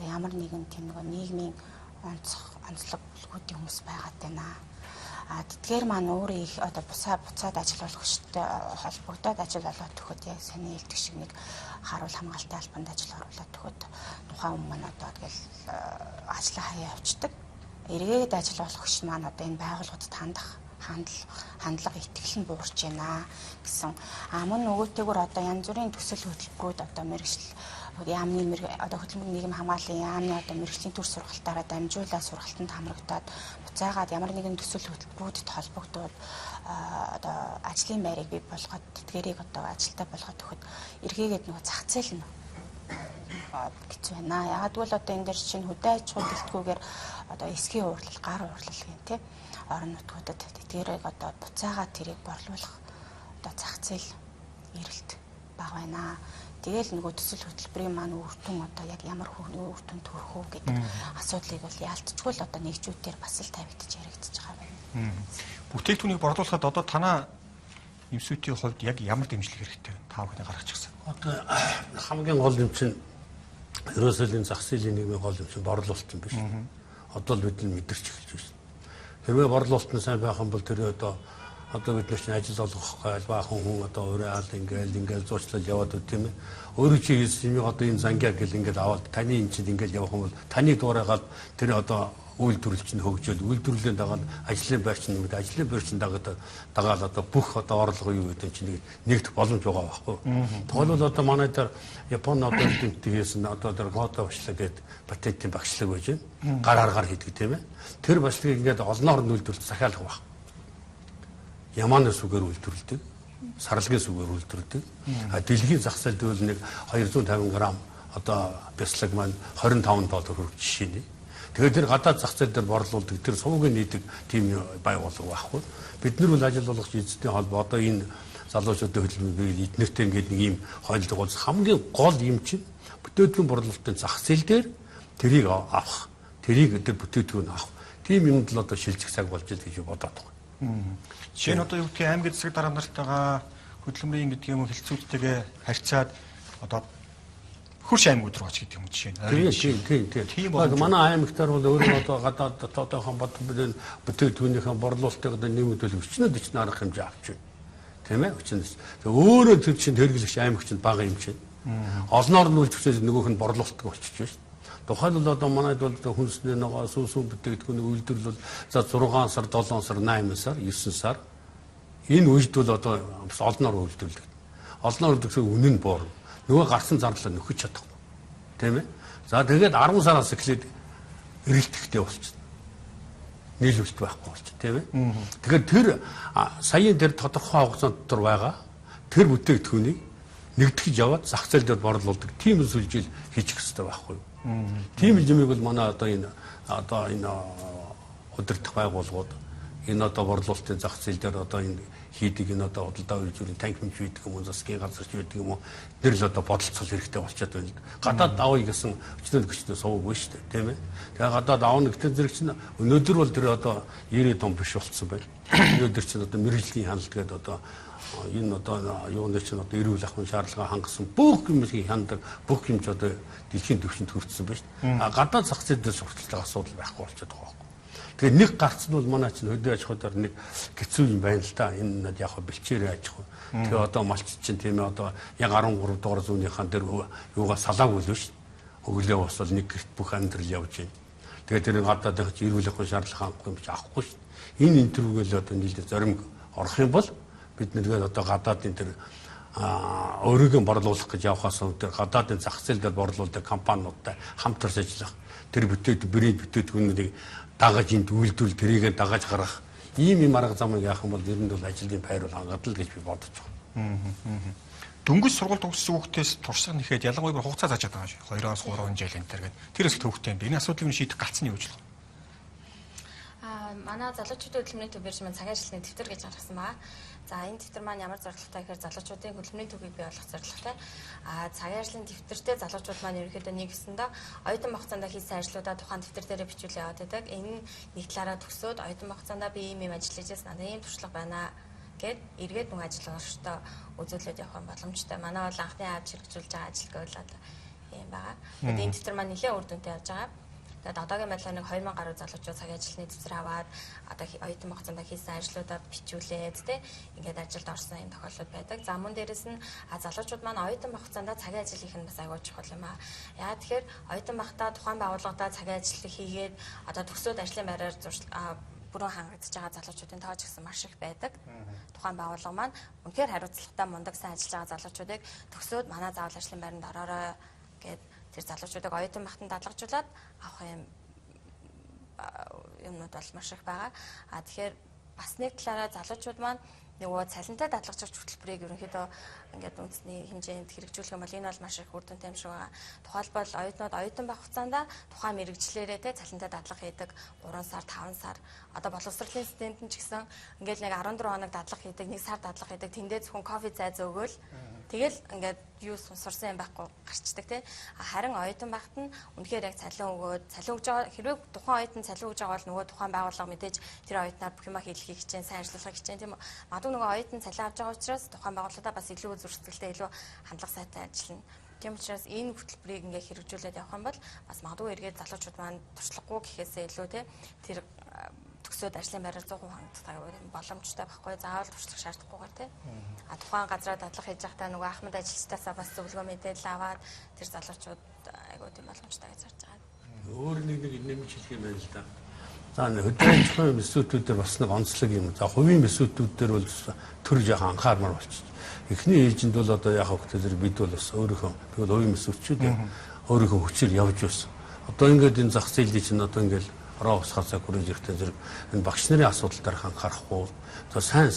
ямар нэгэн тийм нэг нийгмийн онцлог бүлгүүдийн хүмүүс байгаад байна. Тэдгээр маань өөрөө их одоо буцаад ажил болгохтой холбогдоод ажил олоод төхөд яг саний хэлдэг шиг нэг харуул хамгаалалтын албанд ажил оруулаад төхөд тухайн хүмүүс маань одоо тэгэл ажлаа хаяа явцдаг. Эргээд ажил олгогч маань одоо энэ байгууллагад хандлага итгэл нь буурч байна гэсэн. Мөн нөгөөтэйгөр одоо янз бүрийн төсөл хөтөлбөрүүд одоо мэргэжил яамны одоо хөдөлмөрийн нийгмийн хамгааллын яамны одоо мэргэжлийн төр сургалтаараа дамжуулаад сургалтанд хамрагдаад буцаагаад ямар нэгэн төсөл хөтөлбөрүүдэд холбогдоод одоо ажлын байрыг бий болгоод тэдгэрийг одоо ажилтаа болгоод өгөхөд эргээгээд нөгөө зах зээл нь гэж байна. Яг л одоо энэ дээр чинь хөдөө аж ахуй бэлтгүүгээр одоо эсхийн уурлал, гар уурлал гэх тийм орон нутгуудад тэдгэрийг одоо буцаагаад тэрийг борлуулах одоо зах зээл эрэлт бага байна. Тэгэл нөгөө төсөл хөтөлбөрийн маань үр дүн одоо яг ямар үр дүн төрөх үү гэдэг асуудлыг бол яалтчгүй л одоо нэгжүүдээр бас л тавигдаж яригдчихэж байгаа байна. Бүтээгдэхүүнийг борлуулахад одоо танаа эмсүүтийн хувьд яг ямар дэмжлэг хэрэгтэй вэ? Та бүхэн гаргачихсан. Одоо хамгийн гол юм чинь ерөөсөө зах зээлийн нийгмийн гол юм чинь борлуулалт юм биш. Одоо л бид нь мэдэрч эхэлж байна. Хэрвээ борлуулалт нь сайн байх юм бол тэр одоо бид нар чинь ажил олгох гал баахан хүн одоо уриал ингээл зурчлал яваад үт тийм ээ. Өөрөө чи хийсэн юм одоо энэ зангиа гэл ингээл аваад таны энэ чинь ингээл явах юм бол таны дуурайгаад тэр одоо үйлдвэрлэл чинь хөгжөөл үйлдвэрлэлийн дагаад ажлын байр чинь нэмээд ажлын байр чинь дагаад одоо бүх одоо орлого юу гэдэг чинь нэгдэх боломж байгаа байхгүй. Тэгвэл одоо манай дээр Японы одоо элдэнтэй хийсэн одоо тэр мото багшлаг гэдэг патентын багшлаг байж байна. Гар аргаар хийдэг тийм ээ. Тэр багшлагыг ингээд олноор нь үйлдвэрлэж захиалах баг. Ямааны сүгээр үйлдвэрлэдэг, сарлагын сүгээр үйлдвэрлэдэг. Дэлхийн зах зээлд бол нэг 250 г одоо бяцлаг маань $25 хүрэх жишээ нэ. Тэгээд тэр гадаад зах зээл дээр борлуулдаг тэр сувгийн нийдэг тийм байгууллага байхгүй. Бид нар бол ажил болгох эзэнтэй холбоо одоо энэ залуучуудын хөдөлмөрийн эднэртэй ингээд нэг юм хойлдог бол хамгийн гол юм чинь бүтээгдэхүүн борлуулалтын зах зээл дээр тэрийг авах, тэрийг өдөр бүтээгдэхүүн авах. Тийм юмд л одоо шилжих цаг болж ил гэж бодоод байна. Жишээ нь одоо юу гэдгийг аймгийн засаг дарга нартайгаа хөдөлмөрийн гэдэг юм хэлцүүдтэйгээ харьцаад одоо хурш аймаг руу оч гэдэг юм жишээ нь. Тийм. Манай аймагтар бол өөрөө одоо гадаад дотоодынхон бүтээгдэхүүнийхэн борлуулалтыг одоо нэмэгдүүл 40-40 арга хэмжээ авч байна. Тийм ээ? 40. Өөрөө тэр чинь хэрэглэгч аймаг чинь бага юм чинь. Олноор нь үлдчихсэн нөгөөх нь борлуулалт болчихж байна. Тухайлбал одоо манайд бол хүнсний ногоо сүүсүү бүтээгдэхүүний үйлдвэрлэл бол за 6 сар, 7 сар, 8 сар, 9 сар энэ үед бол одоо олноор үйлдвэрлэдэг. Олноор үйлдвэрлэх үнэн нь боор. Нөгөө гарсан зарлал нөхөж чадахгүй. Тийм ээ? За тэгээд 10 сараас эхлээд эргэлтэхтэй болчихно. Нийлүүлэлт байхгүй болчих, тийм ээ? Тэгэхээр тэр саяын тэр тодорхой хугацаанд дотор байгаа тэр бүтээгдэхүүнийг нэгтгэж яваад зах зээл дээр борлуулдаг тийм сүлжээл хийчих хэрэгтэй байхгүй юу? Тийм юмыг бол манай одоо энэ удирдах байгууллагууд энэ одоо борлуулалтын зах зээл дээр одоо энэ хийдэг энэ одоо худалдаа үйлдвэрийн танхимч байдаг юм уу, засгийн газарч байдаг юм уу, тэр л одоо бодолцол хэрэгтэй болчиход байна. Гадаад авъя гэсэн өчнөө сувгүй шүү дээ, тийм ээ. Тэгээ гадаад авна гэдэг зэрэг чинь өнөөдөр бол тэр одоо 90 том биш болцсон байна. Өнөөдөр чинь одоо мэрэгжлийн хяналт гэдэг одоо энэ одоо юуны чинь одоо эрүүл ахуйн шаардлага хангасан бүх юмыг хяндаг, бүх юм ч одоо дэлхийн түвшинд хүрсэн байна шүү дээ. Гадаад зах зээл дээр сурталчилгаа асуудал байхгүй болчиход байгаа. Тэгээ нэг гарц нь бол манай чинь хөдөө аж ахуйдаар нэг хэцүү юм байна л да. Энэ над яг бэлчээрээ аж ахуй. Тэгээ одоо малч чинь тийм ээ одоо яг 13 дугаар зуунийхан дээр юугаа салаагүй л шүү. Өглөө бас бол нэг гэрт бүх амьдрал явж байна. Тэгээ тэр гадаад их эрүүл ахуйн шаардлага хангахгүй юм чи авахгүй шүү. Энэ интервьюгээл одоо нийлдэ зоримог орох юм бол бид нэргээд одоо гадаадын тэр өөрийгөө борлуулах гэж явахаас өндөр гадаадын зах зээл дээр борлуулдаг компаниудтай хамтарч ажиллах. Тэр бүтээгдэхүүнийг дагаж энд үйлдвэрлэл тэрийг дагаж гаргах ийм юм арга замыг яах юм бол ер нь бол ажлын байр бол хангадал гэж би бодож байна. Дөнгөж сургууль төгссөн хүүхдээс туршлага нэхэд ялангуяа хугацаа заажаад байгаа шүү. 2-3 жил энэ төр гэдэг. Тэр хэсэг төвхтэй юм. Энэ асуудлыг шийдэх галцны юу ажиллах? Манай залуучуудын хөдөлмөрийн төв бирж маань цагаан ажилтны дэвтэр гэж гаргасан байгаа. За энэ дэвтэр маань ямар зорилготой гэхээр залуучуудын хөдөлмөрийн төвийг бий болгох зорилготой. Цагаан ажлын дэвтэртэй залуучууд маань ерөнхийдөө нэгсэндээ оюутан хугацаанд хийсэн ажлуудаа тухайн дэвтэр дээр бичүүлээ яваад байдаг. Энэ нэг талаараа төгсөөд оюутан хугацаанд би ийм ажил хийж надад ийм туршлага байна гэд эргээд мөн ажил орштой үзүүлээд явах боломжтой. Манай бол анхны авч хэрэгжүүлж байгаа ажил гэвэл одоо ийм байгаа. Тэгээд энэ дэвтэр маань нэлээд үр дүнтэй явж байгаа. Тэгээд одоогийн байдлаар нэг 2000 гаруй залуучууд цагаан ажилтны дэвтэр аваад одоо оюутан хугацаанд хийсэн ажлуудаа бичүүлээд тэ ингээд ажилд орсон юм тохиолдол байдаг. За мөн дээрэс нь залуучууд маань оюутан хугацаанд цагаан ажил хийх нь бас аягүй чухал юм аа. Яа тэгэхээр оюутан байхдаа тухайн байгууллагадаа цагаан ажил хийгээд одоо төгсөөд ажлын байраар бүрэн хангагдж байгаа залуучуудын тоо ч гэсэн маш их байдаг. Тухайн байгууллага маань үнэхээр хариуцлагатай мундаг сайн ажиллаж байгаа залуучуудыг төгсөөд манай заавал ажлын байранд ороорой гэд тэр залуучуудыг оюутан байхад дадлгажуулаад авах юмнууд бол маш их байгаа. Тэгэхээр бас нэг талаараа залуучууд маань нөгөө цалинтай дадлагжуулагч хөтөлбөрийг ерөнхийдөө ингээд үндэсний хэмжээнд хэрэгжүүлэх юм бол энэ бол маш их үр дүнтэй юм шиг байгаа. Тухайлбал оюутнууд оюутан байх хугацаанд тухайн мэрэгчлэрээ те цалинтай дадлага хийдэг 3 сар, 5 сар. Одоо боловсролын студент нь ч гэсэн ингээд нэг 14 хоног дадлага хийдэг, 1 сар дадлага хийдэг. Тэндээ зөвхөн кофе зай зөөгөөл тэгэл ингээд юу сурсан юм байхгүй гарчдаг те. Харин оюутан байхад нь үнэхээр яг цалин өгөөд байгаа хэрвээ тухайн оюутан цалин өгж байгаа бол нөгөө тухайн байгууллага мэдээж тэр оюутнаар бүх юма хийлгэхийг хичээн, сайн ажиллахыг хичээн тийм үү. Магадгүй нөгөө оюутан цалин авч байгаа учраас тухайн байгууллагада бас илүү зөрчилдөлтэй, илүү хандлага сайтай ажиллана. Тийм учраас энэ хөтөлбөрийг ингээ хэрэгжүүлээд явах юм бол бас магадгүй эргээд залуучууд маань туршлагагүй гэхээсээ илүү те тэр төгсөөд ажлын байраар 100% хангалттай боломжтой байхгүй заавал туршлага шаардахгүйгээр тий. Тухайн газраа дадлага хийж байхдаа нөгөө ахмад ажилчдаасаа бас зөвлөгөө мэдээлэл аваад тэр залуучууд айгуу тийм боломжтой гэж зарж байгаа. Өөр нэг нэмж хэлэх юм байна л да. За хөдөлмөрийн ахуйн мессүүдүүд дээр бас нэг онцлог юм. За хувийн мессүүдүүд дээр бол төр жоохон анхаармаар болчих. Эхний ээлжинд бол одоо яг хөтөл зэрэг бид бол бас өөрийнхөө би бол хувийн мессүүдчүүд өөрийнхөө хүчээр явж байсан. Одоо ингээд энэ зах зээлийн чинь одоо ингээд ороо усхацаа хүрээж ирэхдээ зэрэг энэ багш нарын асуудал дээр анхаарахгүй. За сайн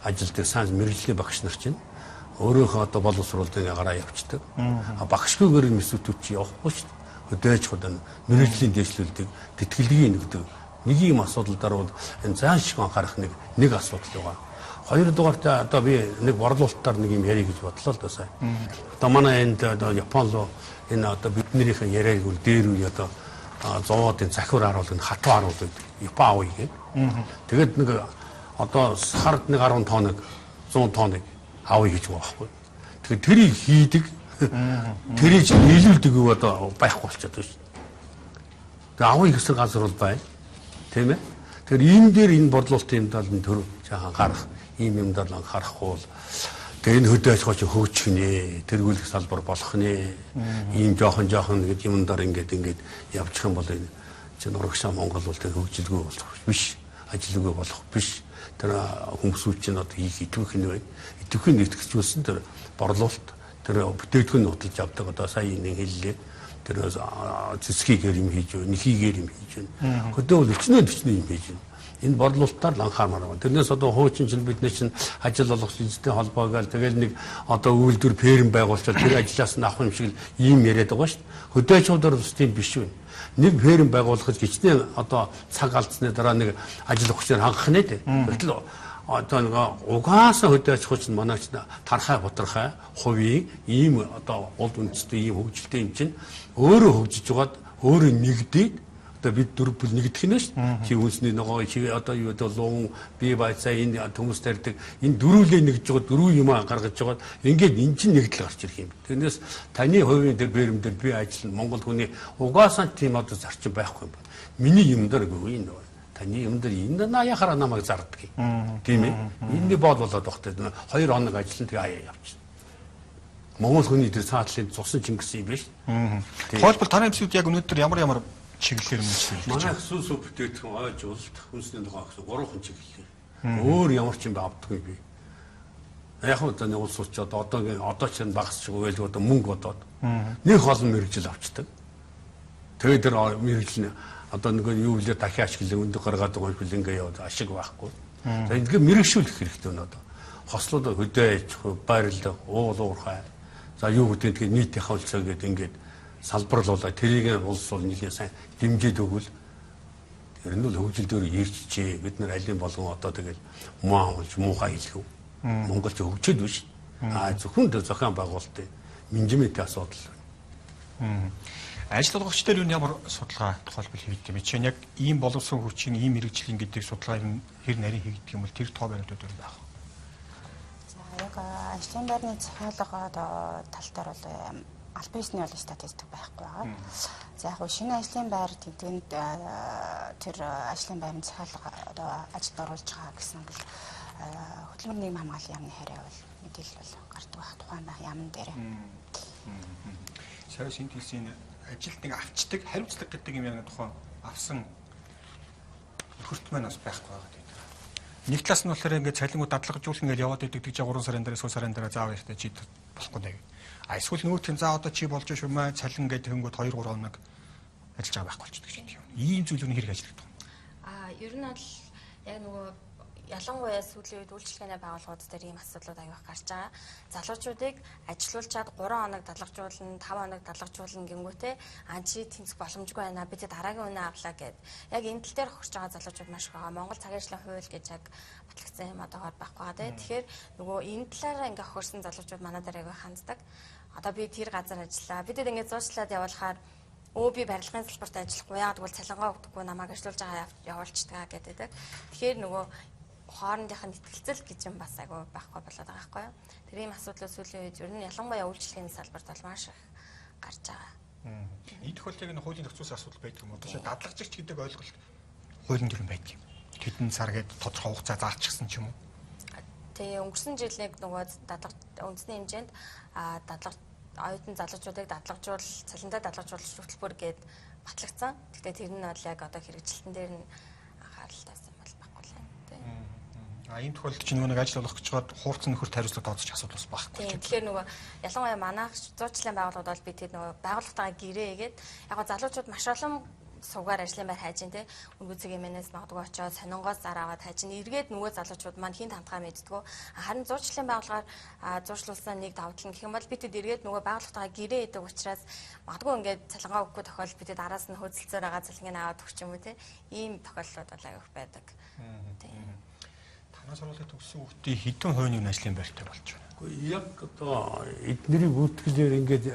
ажилтдаг сайн мэрэгжлийн багш нар чинь өөрөөхөө одоо боловсруулалтын гараа явчихдаг. Багшгүйгээр мессүүдүүд чи явахгүй шүү дээ. Хөдөөж худаа мэрэгжлийн дэвшлүүлдэг, тэтгэлгийн нэгдэг. Нэг юм асуудалдаар бол энэ заашгүй анхаарах нэг асуудал байгаа. Хоёрдугаарт одоо би нэг борлуулалтаар нэг юм ярих гэж бодлоо л да сайн. Одоо манай энд одоо Япон руу энэ одоо биднэрийнхэн яриаг үл дээр үе одоо зоодын захир харуулдаг хатуу харуулдаг Япон авъя гэдэг. Тэгээд нэг одоо сард нэг 10 тоног 100 тоног авъя гэж байгаа байхгүй. Тэгэхээр тэрийг хийдэг тэрийг нийлүүлдэг одоо байхгүй болчиход байна шүү. Тэгээ авъя гэсэн газар бол байна. Тийм ээ. Тэгэхээр энэ дээр энэ борлуулалтын юм талын төр жаахан гарах ийм юм даа анхаарахгүй бол тэгээ энэ хөдөө аж ахуйч хөгжих нэ, тэргүүлэх салбар болох нэ. Ийм жоохон гэдэг юмдаар ингээд явчих юм бол энэ чинь урагшаа Монгол бол тэг хөгжилгүй болох биш. Ажилгүй болох биш. Тэр хүмүүсүүд чинь одоо хийх идэвх нь байна. Идэвхийг нэгтгэжүүлсэн тэр борлуулалт тэр бүтээгдэхүүн нуталж авдаг одоо сая нэг хэллээ. Тэр цэцгийгээр юм хийж байна, нэхийгээр юм хийж байна. Хөдөө бол өчнөө юм хийж байна. Энэ борлуулалтаар л анхаармаар байна. Тэрнээс одоо хуучин чинь бид чинь ажил олгох эзэнтэй холбоо гээл тэгэл нэг одоо үйлдвэр ферм байгуулчаад тэр ажлаас нь авах юм шиг ийм яриад байгаа шүү дээ. Хөдөө аж ахуйн бас тийм биш үү? Нэг ферм байгуулахад гिचнээ одоо цаг алдсны дараа нэг ажил өгчээр хангах нэ дээ. Гэтэл одоо нэг угаасаа хөдөө аж ахуйч манайч тархай бодрохай хувийн ийм одоо улд үндэстэй ийм хөгжилтэй юм чинь өөрөө хөгжиж байгаад өөрөө нэгдээд одоо бид дөрв бүл нэгдэх нь шүү дээ. Чи үнсний ногоо чи одоо юу одоо луун бие байцаа энэ хүмүүс тарьдаг энэ дөрвөлээ нэгж байгаа дөрвөн юм гаргаж байгаа ингээд эн чинь нэгдэл гарч ирэх юм. Тэрнээс таны хувийн дээр бэрэмдэр би ажиллана Монгол хүний угаасаа тийм одоо зарчим байхгүй юм байна. Миний юм дээр үгүй нөө. Таны юм дээр энэ наяхаараа намайг зардаг юм. Тийм ээ. Эндээ бод болоод багтай 2 хоног ажиллана тэгээ аяа явчихна. Монгол хүний дээр цаатлын цусан Чингис юм биш. Тухайлбал таны эмчүүд яг өнөөдөр ямар чиглэлээр мэлчилж манай сүүс бүтээгдэхүүн ойж уулт хүнсний тухай гэсэн 3 чиглэлээр. Өөр ямар ч юм авдаггүй би. Яг нь таны улс орчод одоо ч багс шиг үйл одоо мөнгө бодоод нэг олон мэрэгжил авчдаг. Тэгээд тэр мэрэгжил одоо нэг юу үлээ дахин ашиглан өндөг гаргаад байгаа юм хэл ингээ яваад ашиг байхгүй. За ингээ мэрэгшүүлэх хэрэгтэй байна одоо. Хослууд хөдөө аж ахуй, байрлал, уул уурхай. За юу гэдэг нийтийн хавцаа гэдэг ингээд салбарлуулаа тэрийг улс бол нэлийн сайн дэмжиж өгвөл тэр нь бол хөгжил дээр ирчихээ бид нар алин болгон одоо тэгэл мууж муухай хэлэх үү Монголч хөгжөөд биш зөвхөн зохион байгуулалтын менежментийн асуудал байна. Ажил олгогчдод юу ямар судалгаа тухайлбал хийдэг юм. Чинь яг ийм боловсон хүчин ийм мэрэгжлийн гэдэг судалгаа хэр нарийн хийгдэх юм бол тэр тоо баримтууд байна. За яг ажлын байрны захиалга тал дээр бол аль биесний бол статистик байхгүй байгаа. За яг шинэ ажлын байр тэтгэнд тэр ажлын байрны захиалга одоо ажилд оруулж байгаа гэсэн бол хөдөлмөрийн нийгмийн хамгааллын яамны харьяа бол мэдээлэл бол гардаг байх тухайн яамн дээр. Сая синтезийн ажилд нэг авчдаг хариуцлага гэдэг юм яг тухайн авсан хөрт маань бас байхгүй байгаа. Нэг талаас нь болохоор ингээд цалингууд дадлагжуулсан гэж яваад идэг гэж 3 сарын дараа сүүл сарын дараа заав ихтэй чи болохгүй нэ. Эсвэл нөгөөтгөн за одоо чи болж шумаа цалин гэдэг хөнгөд 2 3 хоног ажиллаж байгаа байхгүй болчихдог гэж юм. Ийм зүйлүүд хэрэг ажилладаг. Ер нь бол яг нөгөө ялангуяа сүүлийн үед үйлчлэгээний байгууллагууд дээр ийм асуудлууд аяг гарч байгаа. Залуучуудыг ажилуулчаад 3 хоног дадлагжуулна, 5 хоног дадлагжуулна гингүүтээ чи тэнцэх боломжгүй байна. Бид дараагийн үнэ авлаа гэд. Яг энэ тал дээр хурж байгаа залуучууд маш их байгаа. Монгол цагийн ажлын хууль гэж яг батлагдсан юм одоогоор байхгүй байгаа тийм. Тэгэхээр нөгөө энэ талаараа ингээ хөрсөн залуучууд манай дээр аяг ханддаг. Одоо би тэр газар ажиллаа. Бидэд ингээ зуучлаад явуулахаар би барилгын салбарт ажиллахгүй. Яг тэгвэл цалингаа өгдөггүй намайг ажиллуулж байгаа явуулчихдаг гэдэг. Тэгэхээр нөгөө хоорондынх нь итгэлцэл гэж юм бас айгүй байхгүй болоод байгаа байхгүй юу. Тэр ийм асуудлууд сүүлийн үед ер нь ялангуяа үйлчлэгийн салбарт бол маш их гарч байгаа. Ийдэх бол яг энэ хуулийн зохицуулсан асуудал байдаг юм уу? Одоо дадлагжигч гэдэг ойлголт хуулийн дүрэн байдаг юм. Тэдэн сар гэдэг тодорхой хугацаа заалчихсан ч юм уу? Тэгээ өнгөрсөн жил нэг нөгөө үндэсний хэмжээнд оюутан залуучуудыг цалиндаа дадлагжуулах хөтөлбөр гээд батлагдсан. Гэхдээ тэр нь бол яг одоо хэрэгжилтэн дээр нь анхаарал тавьсан бол байхгүй л юм тийм. Энэ тохиолдолд чинь нэг ажил олох гэж чад хуурцсан нөхөрт хариуцлага тооцох асуудал бас байхгүй. Тэгэхээр нөгөө ялангуяа манайх зуучлалын байгууллагууд бол бид тэр нөгөө байгууллагатаа гэрээ хийгээд яг залуучууд маш олон суугаар ажлын байр хайж ин тэ өнгөцөг юмнээс магадгүй очоод сонингоос зар аваад хайж ин эргээд нөгөө залуучууд маань хин тантгаа мэддгүү харин зуучлалын байгууллагаар зуршлуулсан нэг давтал гэх юм бол бид эргээд нөгөө байгууллагатаа гэрээ хийдэг учраас магадгүй ингээд цалингаа өгөхгүй тохиол бид араас нь хөөцөлцөөр байгаа цалиныг аваад өгч юм уу тэ ийм тохиолдлууд бол аяг байдаг. Тийм. Танаас оруулаад төгссөн хүүхдийн хэдэн хувийн нь ажлын байртай болж байна. Гэхдээ яг одоо эднэрийн бүртгэлээр ингээд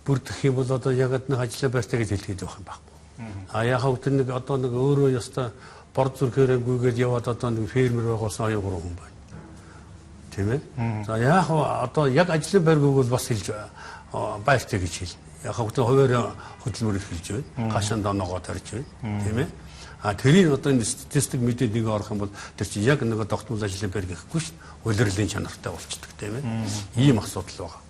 бүрдэх юм бол одоо яг нэг ажлын байртай гэж хэлгээд байх юм байхгүй. Яг хөвд нэг одоо нэг өөрөө ёстой борд зүрхээрээ гүйгээд яваад одоо нэг фермер байгуулсан 2 3 хүн байна. Тийм ээ. За яг одоо яг ажлын байргыг бол бас хэлж байртай гэж хэлнэ. Яг хөдөө хуваарь хөдөлмөр эхэлж байна. Гашаанд оноогоо тарьж байна. Тийм ээ. Тэрийг одоо энэ статистик мэдээд нэг орох юм бол тэр чинь яг нэг тогтмол ажлын байр гэхгүй шүү. Улирлын чанартай болчихдог тийм ээ. Ийм асуудал байгаа.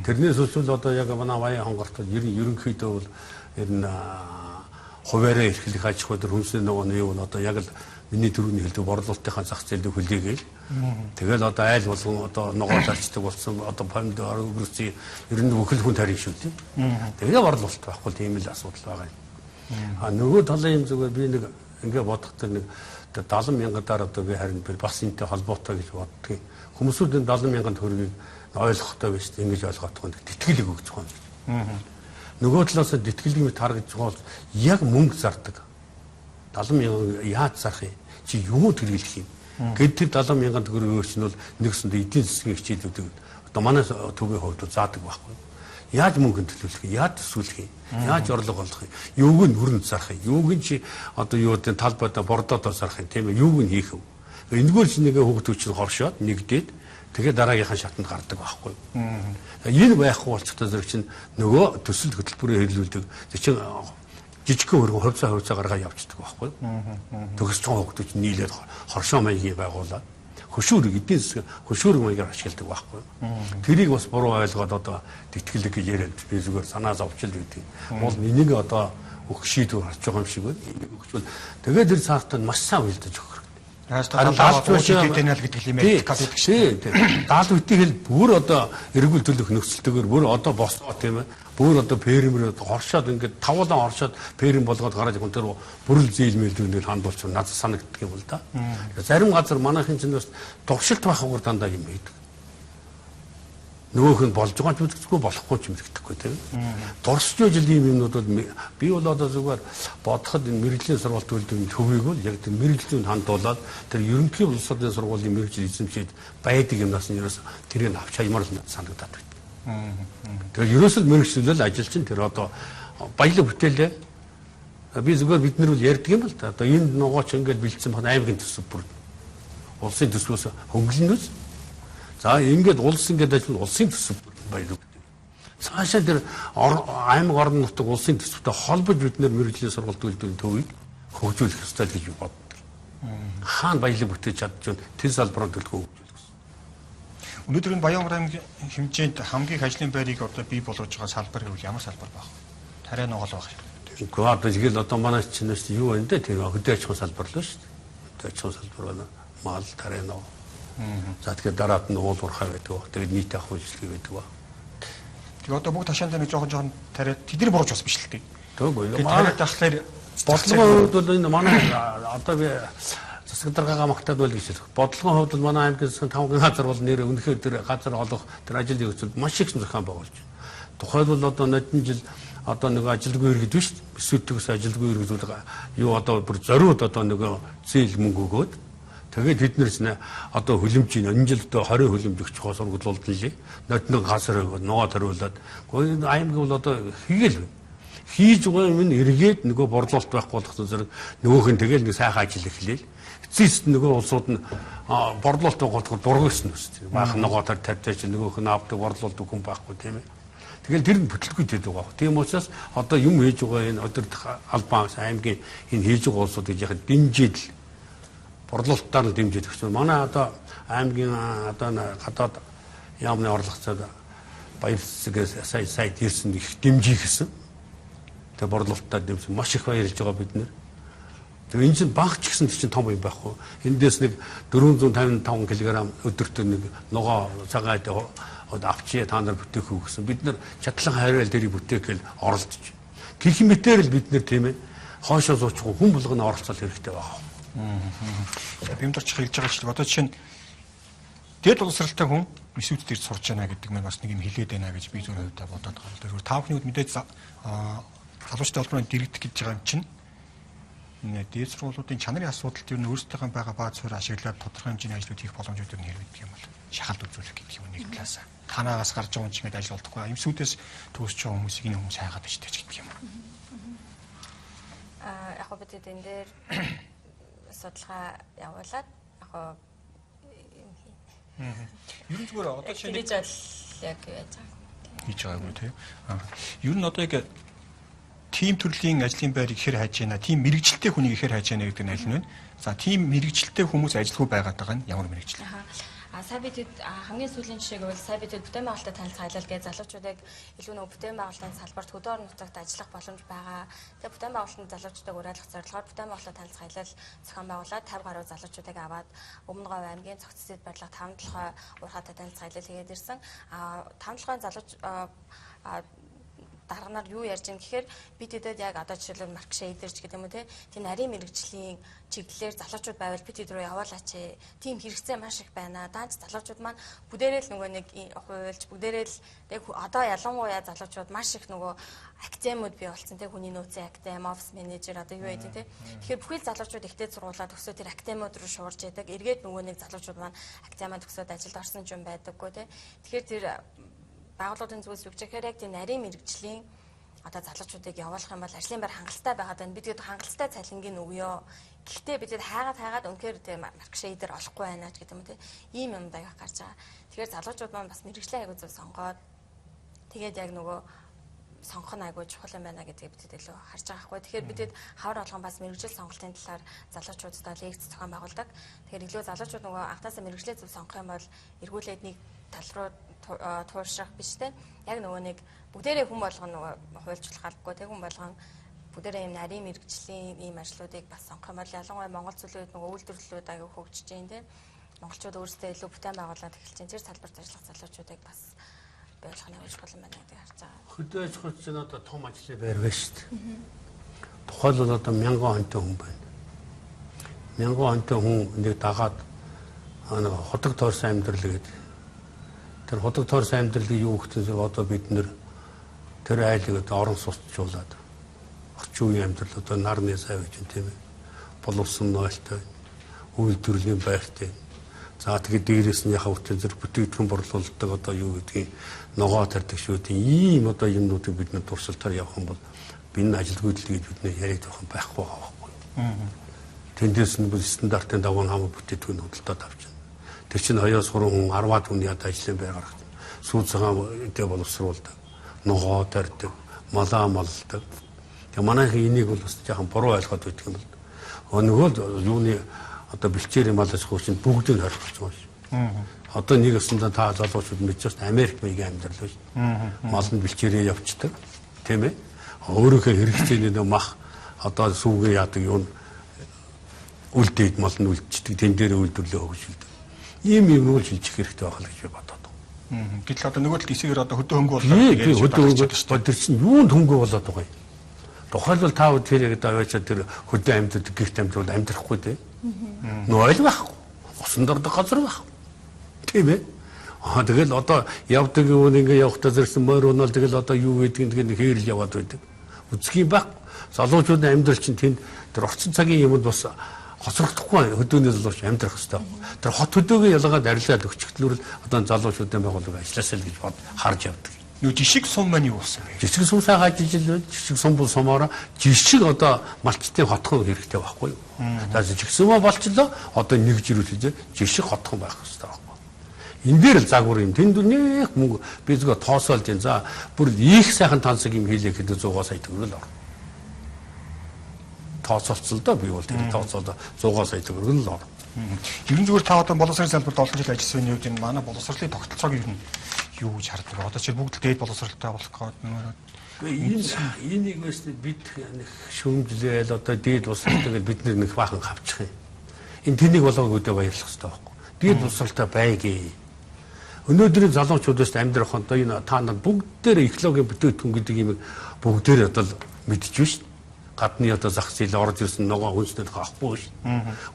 Тэрнээс өсвөл одоо яг манай Баян хонгортод ерөнхийдөө бол ер нь хуваарь эрхлэх аж ахуй төр хүнсний нөгөө нь юу бол одоо яг л миний төрөний хэлдэг борлуулалтынхаа зах зээлийг хүлээгээл. Тэгэл одоо айл болгон одоо ногоо зарчдаг болсон одоо помидор өнгөрсөн ер нь бүхэл хүн тарих шүү дээ. Тэгээ борлуулалт байхгүй тийм л асуудал байгаа юм. Нөгөө талын юм зүгээр би нэг ингээ бодохтой нэг 70 мянгаар одоо би харин бас энэтэй холбоотой гэж боддгийг. Хүмүүсүүд энэ 70 мянган төгрөгийг ойлгохтой байж тээ ингэж ойлгохгүй тэтгэлэг өгч байгаа юм. Нөгөө талаас тэтгэлгийг таргаж байгаа бол яг мөнгө зардаг. 70 мянган яаж зарах юм? Чи юу хэрэглэх юм? Гэт тэр 70 мянган төгрөг өөрчлөн бол нэгсэндээ эдийн засгийн хичээлүүдийг одоо манай төвийн хувьд заадаг байхгүй. Яаж мөнгө төлөвлөх юм? Яаж төсвөлөх юм? Яаж орлого олох юм? Юуг нь хөрөнд зарах юм? Юуг нь чи одоо юу гэдэг талбайдаа бордоодоо зарах юм тийм ээ? Юуг нь хийх юм? Эндгээр чи нэгэ хөвгтүүд чинь хоршоод нэгдээд тэгээ дараагийнхаа шатанд гардаг байхгүй. Энэ байхгүй болчихдоо зэрэг чинь нөгөө төсөл хөтөлбөрөөр хэрэглүүлдэг чинь жижигхэн хөргөн хувьцаа гаргаа явчихдаг байхгүй. Төгсч байгаа хөвгтүүд чинь нийлээд хоршоо маягийг байгуулаад хөшүүрэг эдийн засаг хөшүүрэг маягаар ашигладаг байхгүй. Тэрийг бас буруу ойлгоод одоо тэтгэлэг гэж яриад би зүгээр санаа зовчил гэдэг. Бол энийг одоо өгөх шийдвэр гарч байгаа юм шиг байна. Өгчвөл тэгээд тэр цаатад маш сайн уйлдаж өгөх. Даалт үтэнэл гэдэг юм ээ. Даалт үтэнэл бүр одоо эргүүл төлөх нөхцөлтэйгээр бүр одоо босоо тийм ээ. Бүр одоо фермер хоршоод ингээд тавуулан оршоод ферм болгоод гараад ирэх тэр бүрэл зээлмэлдүүнээр хандуулч надад санагддаг юм л да. Зарим газар манайхын чинь бас товшилт байхгүйгээр дандаа юм байдаг. Нөгөөх нь болж байгаа ч үзэхгүй болохгүй ч юм хэрэгтэхгүй тийм. Дурсч жил ийм юмнууд бол би бол одоо зүгээр бодоход энэ мэрэгжлийн сургалт төлөвийн төвийг бол яг тэр мэрэгжлийн хандуулаад тэр ерөнхий улс орны сургуулийн мэрэгжил эзэмшээд байдаг юмнаас нь ерөөс тэрийг авч хаймаар л санагдаад байна. Тэр ерөөсөө мэрэгчлэл ажил чинь тэр одоо баялаг бүтээлээ би зүгээр бид нар бол ярьдаг юм л да. Одоо энд ногооч ингээд бэлдсэн байна аймгийн төсөв бүр улсын төсвөөс хөнгөлнөөс за ингээд улс ингээд ажил улсын төсөв баялаг. Цаашаа тэр аймаг орон нутаг улсын төсөвтэй холбож бид нэр мэрэгжлийн сургалт үйлдвэрийн төвийг хөгжүүлэх ёстой гэж боддог. Хаана баялаг бүтээж чадчих вэ? Тэр салбараар төлөхөө хөгжүүлэх гэсэн. Өнөөдөр энэ Баян аймгийн хэмжээнд хамгийн ажлын байрыг одоо бий болгож байгаа салбар гэвэл ямар салбар баг? Тарай ногоол баг. Гэхдээ одоо жигэл одоо манай чинь юу вэ нэ тэр хөдөө аж ахуйн салбар л шүү дээ. Хөдөө аж ахуйн салбар байна. Мал тарай ногоо. За тэгэхээр дараад нь уул уурхай байдаг. Тэгээд нийт ах үйлчлэг байдаг ба. Тэгээ одоо бүгд ташаандаа нэг жоохон тариад тэдний бурууч бас биш л дээ. Тэгвэл манай дахлаар бодлогын хувьд бол энэ манай одоо би засаг даргаагаа магтаад байл гэж хэлэх. Бодлогын хувьд бол манай аймгийн засгийн 5 газар бол нэр үнэхээр тэр газар олох тэр ажлын зөвцөл маш их зохион байгуулж байна. Тухайлбал одоо нодон жил одоо нэг ажилгүй иргэд биш эсвэл ажилгүй иргэдүүд юу одоо бүр зориуд одоо нэг зээл мөнгө өгөөд тэгээд бид нар чинь одоо хөлөмжийн энэ жил одоо 20 хөлөмж өгч байгаа сургуулиуд нэлээ. Нодны газар ногоо тариулаад аймаг бол одоо хийгээл хийж байгаа юм эргээд нөгөө борлуулалт байхгүй болох зэрэг нөгөөх нь тэгэл нэг сайхан ажил эхлээл. Эцэст нөгөө улсууд нь борлуулалт голдоход дургүйсэн үстэй. Баахан ногоо тарьж чинь нөгөөх нь авдаг борлуулалт хүн байхгүй тийм ээ. Тэгэл тэр нь бүтлгүй дэдэг байгаа. Тийм учраас одоо юм хийж байгаа энэ өдөр албан аймгийн энэ хийж байгаа улсууд гэж яхад дэмжиж борлуулалтаар дэмжиж өгсөн. Манай одоо аймгийн одоо гадаад яамны орлогоцоод баяр засагаас сая ирсэн их дэмжих гэсэн. Тэгээ борлуулалтаар дэмжсэн маш их баярлж байгаа бид нэр. Тэгээ энэ чинь банк ч гэсэн чинь том юм байхгүй. Эндээс нэг 455 кг өдөртөө нэг ногоо цагаад авчи та нар бүтээх үү гэсэн. Бид нар чадлан хайрал дээрийг бүтээхэл оролдож. Гэх мэтээр л бид нэр тийм ээ хоошоо суучих хүн болгоно оролцол хэрэгтэй байна. Бимдорч хэлж байгаа чинь одоо жишээ нь дэд улсралтай хүн месүүд дээр сурч байна гэдэг нь бас нэг юм хэлээд байна гэж би зөвхөн хувьдаа бодоод байгаа. Тэгэхээр та бүхний үед мэдээж залуучуудын холбооны дэрэгдэх гэж байгаа юм чинь дээд сургуулиудын чанарын асуудалд юу н өөрсдийнхөө байгаа бааз суурь ашиглаад тодорхой хэмжээний ажлууд хийх боломжуудыг нэрвэдэг юм бол шахалт үзүүлэх гэдэг юм нэг талаас. Танаагаас гарч байгаа юм чинь ажил болдохгүй. Эмсүүдээс төгсөж байгаа хүмүүсийг энэ хүмүүс хайгаад байж тааж гэдэг юм. Яг бид энэ дээр судалгаа явуулаад яг Ер нь зүгээр одоо шинэ хийж яг яаж байгаа. Хийж байгаагүй тийм. Ер нь одоо яг тим төрлийн ажлын байрыг ихээр хайж байна. Тим мэрэгжилтэй хүнийг ихээр хайж байна гэдэг нь аль нь вэ? За тим мэрэгжилтэй хүмүүс ажилгүй байгаад байгаа нь ямар мэрэгжил? Сая бид хамгийн сүүлийн жишээг бол сая бид бүтээн байгуулалтад танилцуулаад гэж залуучуудыг илүү нэг бүтээн байгуулалтын салбарт хөдөө орон нутагт ажиллах боломж байгаа. Тэгээ бүтээн байгуулалтын залуучуудыг уриалгах зорилгоор бүтээн байгуулалтад танилцуулаад зохион байгуулаад 50 гаруй залуучуудыг аваад Өмнө Говь аймгийн цогцсэд барилга 5 толгой уурхаатай танилцуулаад хийгээд ирсэн. 5 толгойн залууч дарганаар юу ярьж байгаа гэхээр бид тэдэд яг одоо жишээлбэл марк шейдерч гэдэг юм уу тийм нарийн мэрэгжлийн чиглэлээр залуучууд байвал бид тэд рүү явуулаач. Тийм хэрэгцээ маш их байна. Даанч залуучууд маань бүгдээрээ л нөгөө нэг хуйлж бүгдээрээ л яг одоо ялангуяа залуучууд маш их нөгөө академиуд бий болсон тийм хүний нөөцийн академи, офис менежер одоо юу гэдэг тийм. Тэгэхээр бүхэл залуучууд ихтэй сургуулаад төгсөө тэр академиуд руу шуурж яадаг. Эргээд нөгөө нэг залуучууд маань академиад төгсөөд ажилд орсон ч юм байдаггүй тийм. Тэгэхээр тэр байгууллагын зүйлс үгчээр яг тийм нарийн мэрэгжлийн одоо залуучуудыг явуулах юм бол ажлын байр хангалттай байгаад байна. Бид гээд хангалттай цалингийн өгөө. Гэхдээ бид хайгаад үнэхээр тийм марк шейдер олохгүй байна ч гэдэг юм те. Ийм юм даа гарч байгаа. Тэгэхээр залуучууд маань бас мэрэгжлийн аягүй зөв сонгоод тэгээд яг нөгөө сонгох нь аягүй чухал юм байна гэдгийг бид илүү харж байгаа хгүй. Тэгэхээр бид хавар болгон бас мэрэгжил сонголтын талаар залуучуудад лекц зохион байгуулдаг. Тэгэхээр илүү залуучууд нөгөө анхнаасаа мэрэгжлээ зөв сонгох юм бол эргүүлээд нэг тал руу тууршрах биш те. Яг нөгөө нэг бүгдээрээ хүн болгоно нөгөө хуульчлах албагүй те. Хүн болгоно бүгдээрээ юм нарийн мэрэгжлийн ийм ажлуудыг бас сонгох юм бол ялангуяа Монгол зүйлүүд нөгөө үйлдвэрлэлүүд аягүй хөгжиж байна те. Монголчууд өөрсдөө илүү бүтээн байгуулалт эхэлж байна. Тэр салбарт ажиллах залуучуудыг бас байлгах нь чухал юм байна гэдгийг харж байгаа. Хөдөө аж ахуйч нь одоо том ажлын байр байна шүү дээ. Тухайлбал одоо мянган хонтой хүн байна. Мянган хонтой хүн нэг дагаад ходог тойрсон амьдрал гэдэг. Тэр ходог тойрсон амьдралыг юу гэхтээ одоо бид нэр тэр айлыг одоо орон сууцжуулаад орчин үеийн амьдрал одоо нарны сав гэж юм тийм ээ. Боловсон нойлтой, үйлдвэрлэлийн байртай. За тэгээд дээрээс нь яхаа үтэн зэрэг бүтээгдэхүүн борлуулдаг одоо юу гэдгийг ногоо тарьдаг шүү дээ. Ийм одоо юмнуудыг бид нэр туршилтаар явах юм бол энэ ажилгүйдэл гэж бид нэр яриад байх юм байхгүй байхгүй. Тэндээс нь бүр стандартын дагуу хамаа бүтээгдэхүүн худалдаад авчихна. Тэр чинь 2-3 хүн 10-аад хүн ядаа ажлын байр гаргах. Сүү цагаан дэ боловсруулдаг. Ногоо тарьдаг, малаа малдаг. Тэгээ манайхын энийг бол бас жоохон буруу ойлгоод байдаг юм бол. Нөгөө л юуны одоо бэлчээрийн мал аж ахуйч нь бүгдийг хоригдож байгаа шүү. Одоо нэг өсөндөө та залуучууд мэдчихсэн Америк маягийн амьдрал биш. Мал нь бэлчээрээ явцдаг, тийм ээ. Өөрөөхөө хэрэгцээний мах одоо сүүгээ яадаг юм үлдээд мал нь үлдчихдэг, тэн дээр үйлдвэрлэлээ хөгжүүлдэг. Ийм юм уу хийж хэрэгтэй байх л гэж би бодоод байна. Гэтэл одоо нөгөө талд эсэгээр одоо хөдөө хөнгө болоод хөдөө хөнгө тэр чинь юунд хөнгө болоод байгаа юм. Тухайлбал та бүхэн тэр яг аваачаа тэр хөдөө амьд гихт амьд амьдрахгүй дээ. Нойл байхгүй. Усан дордог газар байхгүй. Тийм ээ. Тэгэл одоо явдаг юм ингээ явахтаа зэрсэн морь унаал тэгэл одоо юу гэдгийг тэгээд хээрл яваад байдаг. Үзэх юм байхгүй. Залуучуудын амьдрал чинь тэнд тэр орчин цагийн юмд бас хоцрогдохгүй хөдөөний залууч амьдрах хэрэгтэй. Тэр хот хөдөөгийн ялгаад арилаад өгчгтлүүр одоо залуучуудын байгууллага ажилласаа л гэж бод харж явдаг. Юу жишг сум маань юу болсон бэ? Жишг сум сайхан ажиллаж жишг сум бол сумаараа жишг одоо малчтын хотхон хэрэгтэй байхгүй юу? За жишг сумаа болчлоо одоо нэг жирүүлж жишг хотхон байх хэрэгтэй байхгүй. Энэ дээр л загвар юм. Тэнд нэг мөнгө би зөвхөн тоосоолж байна. За бүр их сайхан тансаг юм хийлээ гэдэг 100 сая төгрөг л ор. Тооцоолцол доо би бол тэр тооцоолоо 100 сая төгрөг л ор. Ер нь зүгээр та одоо боловсролын салбарт олон жил ажилласан үед энэ манай боловсролын тогтолцоог ер нь юу гэж хардаг вэ? Одоо чи бүгд л дээд боловсролтой болох гэдэг энийг өстэй бид шүүмжлээл одоо дээд боловсролтой гэж бид нэг баахан хавчих юм. Энэ тэнийг болгоогдөө баярлах хэрэгтэй байхгүй. Дээд боловсролтой байгээ. Өнөөдрийн залуучуудаас амьдрах одоо энэ та нар бүгдээрээ экологийн бүтээгдэхүүн гэдэг юм бүгдээрээ одоо мэдчихвэ шүү. Гадны одоо зах зээл орж ирсэн ногоо хүнснээр авахгүй шүү.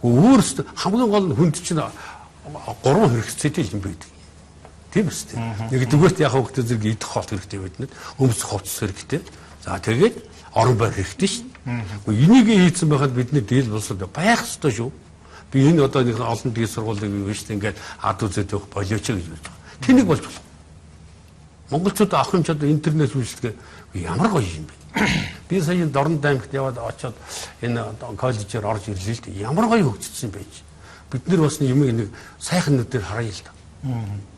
Өөрөөсөө хамгийн гол нь хүнд чинь 3 хэрэгцээтэй юм байдаг. Тийм үстэй. Нэг дүүгээрт яг хөвгтө зэрэг идэх хоол хэрэгтэй байдаг. Өмсөх хувцас хэрэгтэй. За тэгээд орон байр хэрэгтэй шүү. Энийг хийцэн байхад бидний дээл болсод байх ёстой шүү. Би энэ одоо нэг олон дээл сургуулийг юу гэж ингээд ад үзээд өгөх болооч гэж бодож байгаа. Тэнийг болж болох. Монголчууд авах юм ч одоо интернет үйлчлэгээ ямар гоё юм бэ? Би сая Дорнод аймагт яваад очиод энэ коллежээр орж ирлээ л дээ. Ямар гоё хөгжсөн байж. Бид нар бас юм нэг сайхан нүдээр харъя л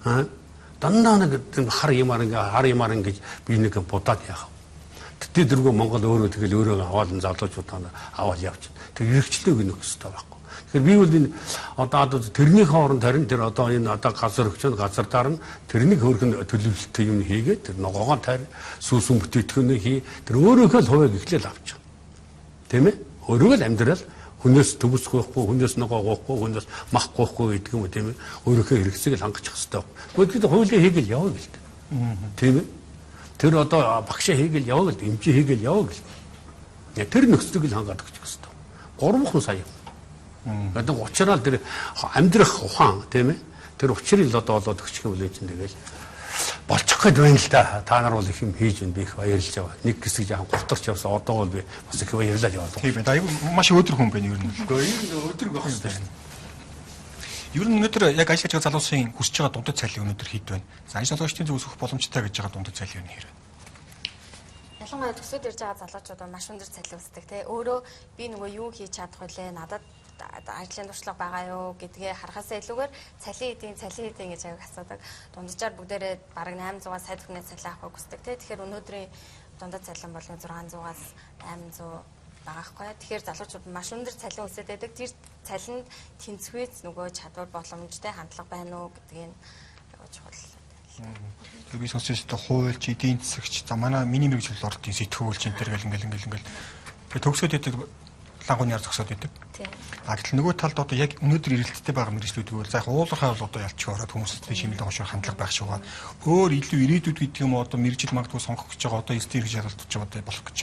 да. Дандаа нэг хар юмар ингэж би нэг будаад яах. Тэд дэргөө Монгол өөрөө тэгэл өөрөө аваад залуучуудаа аваад явчих. Тэг эрхчлөөг нөх өстой байхгүй. Тэгэхээр би бол энэ одоо тэрний хооронд харин тэр одоо энэ одоо газар өгчөнд газар дарна тэрнийг хөөрхөн төлөвлөлттэй юм хийгээд тэр ногоогоо таар сүүсүн бүтээтгүүнээ хий тэр өөрөөхөө л хувийг эхлээл авчих. Тийм ээ? Өөрөөгөө л амьдрал хүнээс төгс гоохгүй, хүнээс ногоо гоохгүй, хүнээс мах гоохгүй гэдэг юм уу тийм ээ? Өөрөөхөө хэрэгцээг л хангах хэрэгтэй. Гэхдээ хуулийн хийгээл яваа гэлтэй. Тийм ээ? Тэр одоо багшаа хийгээл яваа гэл эмчээ хийгээл яваа гэл. Тэр нөхцөлийг л хангаад өгчих хэрэгтэй. 3 сая. Одоо учраа тэр амьдрах ухаан тийм ээ. Тэр учрыг л одоо болоод өгчих юм л чинь тэгэл болчих гээд байна л да. Та нар бол их юм хийж байна би их баярлж байгаа. Нэг хэсэг жаахан гутарч явсан. Одоо бол би бас их баярлал яваад байна. Тийм байна. Айгу маш өдөр хүн байна ер нь. Гэхдээ энэ өдөр байх хэрэгтэй. Ер нь өнөөдөр яг ажиллаж байгаа залуусын хүсэж байгаа дундад цалин өнөөдөр хэд байна? За ажил олгогчдын зөв өсөх боломжтой гэж байгаа дундад цалин нь хэр байна? Ялангуяа төсөөд ирж байгаа залуучууд маш өндөр цалин үздэг те. Өөрөө би нөгөө юу хийж чадах вүлээ? Надад ажлын туршлага байгаа юу гэдгээ харахаасаа илүүгээр цалин эдийн гэж аяг асуудаг. Дунджаар бүгдээрээ бараг 800-аас сайд хүнээ цалин авахыг хүсдэг те. Тэгэхээр өнөөдрийн дундад цалин бол 600-аас 800 байгаа хгүй. Тэгэхээр залуучууд маш өндөр цалин үсээд байдаг. Тэр цалинд тэнцвээс нөгөө чадвар боломжтой хандлага байна уу гэдгийг чухал. Тэр би сонсож байгаа хуульч, эдийн засагч, за манай миний мэрэгжил ордын сэтгүүлч энэ төр ингээл төгсөөд байдаг лангууны яар зогсоод байдаг. Тийм. Гэтэл нөгөө талд одоо яг өнөөдөр эрэлттэй байгаа мэрэгчлүүд бол за яг уулуурхай бол одоо ялчих ороод хүмүүстэй шимэлэн гошоор хандлага байх шугаа. Өөр илүү ирээдүйд гэдэг юм одоо мэрэгжил магадгүй сонгох гэж байгаа одоо эсдийн хэрэг шалгалтж байгаа болох гэж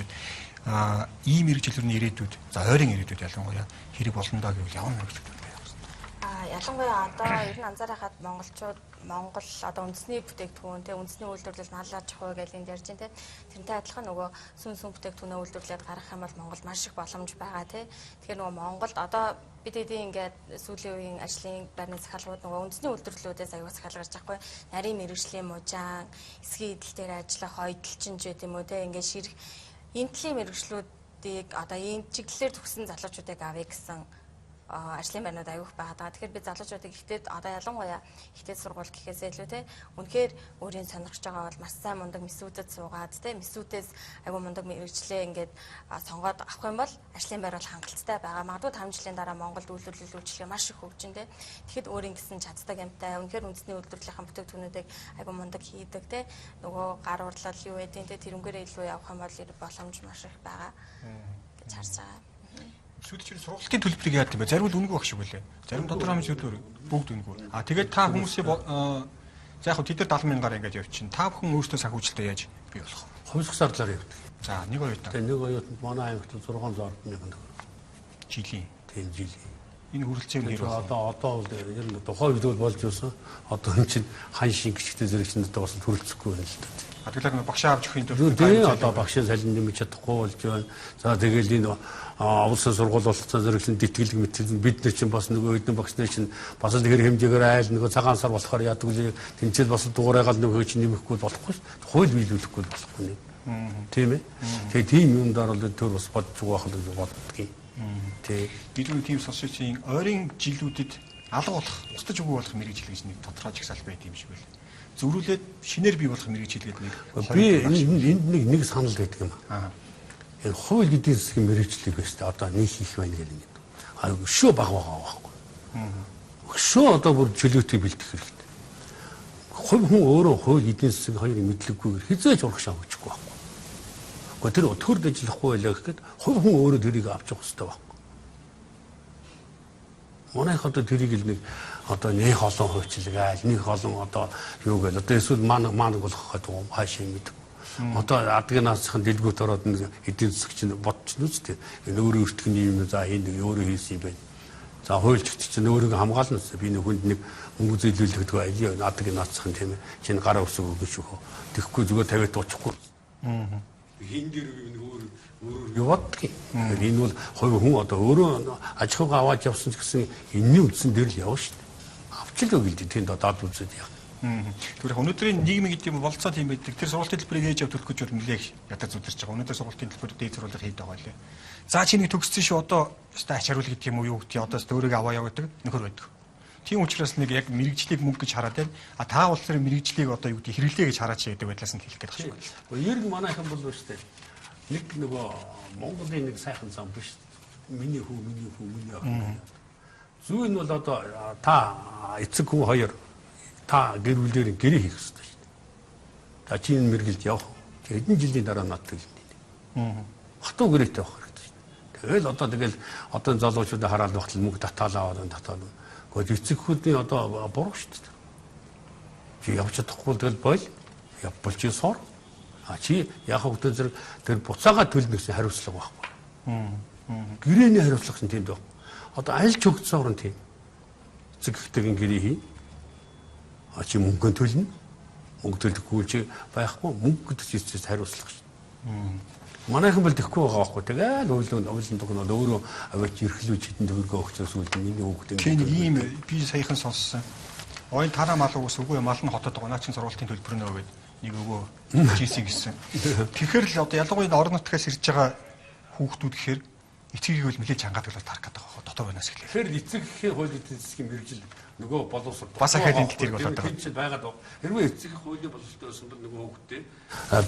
байна. Ийм мэрэгчлэрний ирээдүйд за ойрын ирээдүйд ялангуяа хэрэг болно даа гэвэл ямар мэрэгчлүүд байна? Ялангуяа одоо ер нь анзаарахад Монгол одоо үндэсний бүтээгдэхүүн те үндэсний үйлдвэрлэл маллаж авах гэж энд ярьж байна те. Тэрнтэй адилхан нөгөө сүн бүтээгдэхүүнээ үйлдвэрлээд гаргах юм бол Монголд маш их боломж байгаа те. Тэгэхээр нөгөө Монголд одоо бид эдийн ингээд сүүлийн үеийн ажлын байрны захиалгууд нөгөө үндэсний үйлдвэрлэлүүдээс аюул захиал гарч байхгүй. Нарийн мэрэгжлийн мужаан, эсгийн эдэл дээр ажиллах ойдолчин ч гэдэм үү те. Ингээд ширх энтлийн мэрэгжлүүдийг одоо энэ чиглэлээр төгссөн залуучуудыг авъя гэсэн ажлын байрнууд аюух байгаа. Тэгэхээр бид залуучуудыг ихтэй одоо ялангуяа ихтэй сургууль гэхээсээ илүү те үнэхээр өөрийн сонирхож байгаа бол маш сайн мундаг мэсүүдэд суугаад те мэсүүдээс аюу мундаг мэрэгчлээ ингээд сонгоод авах юм бол ажлын байр бол хангалттай байгаа. Магадгүй 5 жилийн дараа Монголд үйлдвэрлэл үйлчлэгээ маш их хөгжин те. Тэгэхэд өөрийн гэсэн чаддаг юмтай үнэхээр үндэсний үйлдвэрлэлийн бүтээгдэхүүнүүдийг аюу мундаг хийдэг те. Нөгөө гар урлал юу гэдэг те тэрнгээр илүү явах юм бол боломж маш их байгаа гэж харж байгаа. Сүйдчийн сургалтын төлбөрийг яадаг юм бэ? Зарим л үнэгүй багш шиг үлээ. Зарим тодорхой хэмжээний төлбөр бүгд үнэгүй. Тэгээд та хүмүүсийн за яг тэд нар 70 мянгаар ингээд явчихна. Та бүхэн өөрсдөө санхүүжилтээ яаж бий болох вэ? Хувьсах зардлаар явдаг. За нэг оюутан. Тэгээд нэг оюутанд манай аймагт 600 мянган төгрөг. Жилийн. Тийм жилийн. Энэ хүрэлцээг нэр одоо ер нь тухай үед бол болж юусан. Одоо энэ чинь хан шингэчтэй зэрэгчнэд бас төрөлцөхгүй байна л да. Тэгэлэр багшаа авч өгөхийн тулд одоо багшийн салин нэмж чадахгүй болж байна. За тэгэл энэ улсын сургууль болцоо зэрэглэн детгэлэг мэтгэл бид нар чинь бас нөгөө хэдэн багш нар чинь бас л тэр хэмжээгээр айл нөгөө цагаан сар болохоор яадаг үгүй тэнцэл бас дуурайгаал нөгөө чинь нэмэхгүй болохгүй хууль биелүүлэхгүй болохгүй нэ. Тийм ээ. Тэгээ тийм юмдаар бол төр бас бодж байгаа байх л боддгийг. Тий. Бидний тийм сонсогчийн ойрын жилүүдэд алга болох, устж өгөө болох мэрэгжил гэж нэг тодорхой жагсаал байд юм шиг байл. Зөрүүлээд шинээр бий болох мэрэгжил гэдэг нэг би энд нэг санал байдаг юм аа. Энэ хууль эдийн засгийн мэрэгжлийг байж та одоо нэг их байна гэх юм. Өшөө баг байгаа байхгүй. Өшөө одоо бүр чөлөөтэй бэлдэх хэрэгтэй. Хувь хүн өөрөө хууль эдийн засгийн хоёрыг мэдлэггүйгээр хизээж урагшаа өгчихгүй байхгүй. Гэхдээ тэр өтгөрд ажиллахгүй байлаа гэхэд хувь хүн өөрөө тэрийг авч явах хэрэгтэй байхгүй. Манайх одоо тэрийг л нэг одоо нэг олон хувьчлаг нэг олон одоо юу гээл одоо эсвэл маанаг болох гэдэг юм хаашаа мэдв. Одоо адгийн наацхан дэлгүүрт ороод нэг эдийн засагч бодчихно үстэй. Энэ өөрөө өртгөний юм за энэ өөрөө хийсэн юм байна. За хуульчт чинь өөрийгөө хамгаална үстэй. Би нэг хүнд нэг мөнгө зээлүүлэх гэдэг аяа адгийн наацхан тийм ээ. Чинь гараа өсөв өгч өөхөө. Тэгэхгүй зүгээр тавиад уучихгүй. Хин дээр өөр яваадгийг. Энэ бол хувь хүн одоо өөрөө аж ахуйгаа аваад явсан ч гэсэн энэний үндсэн дээр л явна шүү дээ. Авчлаа гэлээ тэнд даад үзээд яа. Тэгэхээр өнөөдрийн нийгмийн гэдэг юм болцоо тийм байдаг. Тэр сургалтын төлбөрийг ээж авч төлөх гэж бол нэлээх ядаж зүдэрч байгаа. Өнөөдөр сургалтын төлбөрийг дээд сургуулийг хийдэг байгаа лээ. За чи нэг төгссөн шүү одоо ач хариул гэдэг юм уу юу гэдэг одоо өөрийгөө аваа яа гэдэг нөхөр байдаг. Тийм учраас нэг яг мэрэгжлийг мөнгө гэж хараад байна. А та бол тэр мэрэгжлийг одоо юу гэдэг хэрэглээ гэж хараад чи гэдэг байдлаас нь хэлэх гээд байна шүү. Ер нь манайхан бол өштэй. Нэг нөгөө Монголын нэг сайхан зам биш. Миний хүү ах. Зүү нь бол одоо та эцэг хүү хоёр та гэр бүлээр гэрээ хийх хэрэгтэй шүү дээ. Та чинь мэргэлд явах. Хэдэн жилийн дараа надад хэлнэ. Хатуу гэрээтэй авах хэрэгтэй шүү дээ. Тэгэл одоо залуучуудаа хараад багтал мөнгө татаалаа. Гэхдээ эцэг хүүдийн одоо буруу шүү дээ. Чи явж чадахгүй тэгэл бойл. Явбал чи сор. Чи яхаа хөтөн зэрэг тэр буцаага төлнөсөн хариуцлага байхгүй. Гэрээний хариуцлага нь тийм дээ. Одоо аль ч хөгцөөр нь тийм. Эцэг хүүдийн гэрээ хий. Чи мөнгө төлнө. Мөнгө төлөхгүй чи байхгүй. Мөнгө гэдэг чинь хариуцлага шүү. Манайхан бол тэхгүй байгаа байхгүй. Тэгэл ойлон төгнөд өөрөө аваач эрхлүүлж хитэн төгрөгөө өгчөөс үлдэн миний хүүхдээ. Тийм ийм би саяхан сонссон. Ойн танаа мал уус үгүй мал нь хотод байгаа. Наа чин сургалтын төлбөр нөө гээд нэг өгөө жийсэн гэсэн. Тэгэхээр л одоо ялангуяа орон нутгаас ирж байгаа хүүхдүүд гэхээр эцгийг бол нэлээд чангаад болоод тарах гэдэг байгаа. Дотоо байнаас эхлэв. Тэгэхээр эцэг гэхийн хууль эдийн засгийн мэргэжил нөгөө боловсрол бас ахаад энэ төрөг болоод байгаа. Тийм ч байгаад байгаа. Хэрвээ эцэг хуулийн боловсролтой байсан бол нөгөө хүүхдээ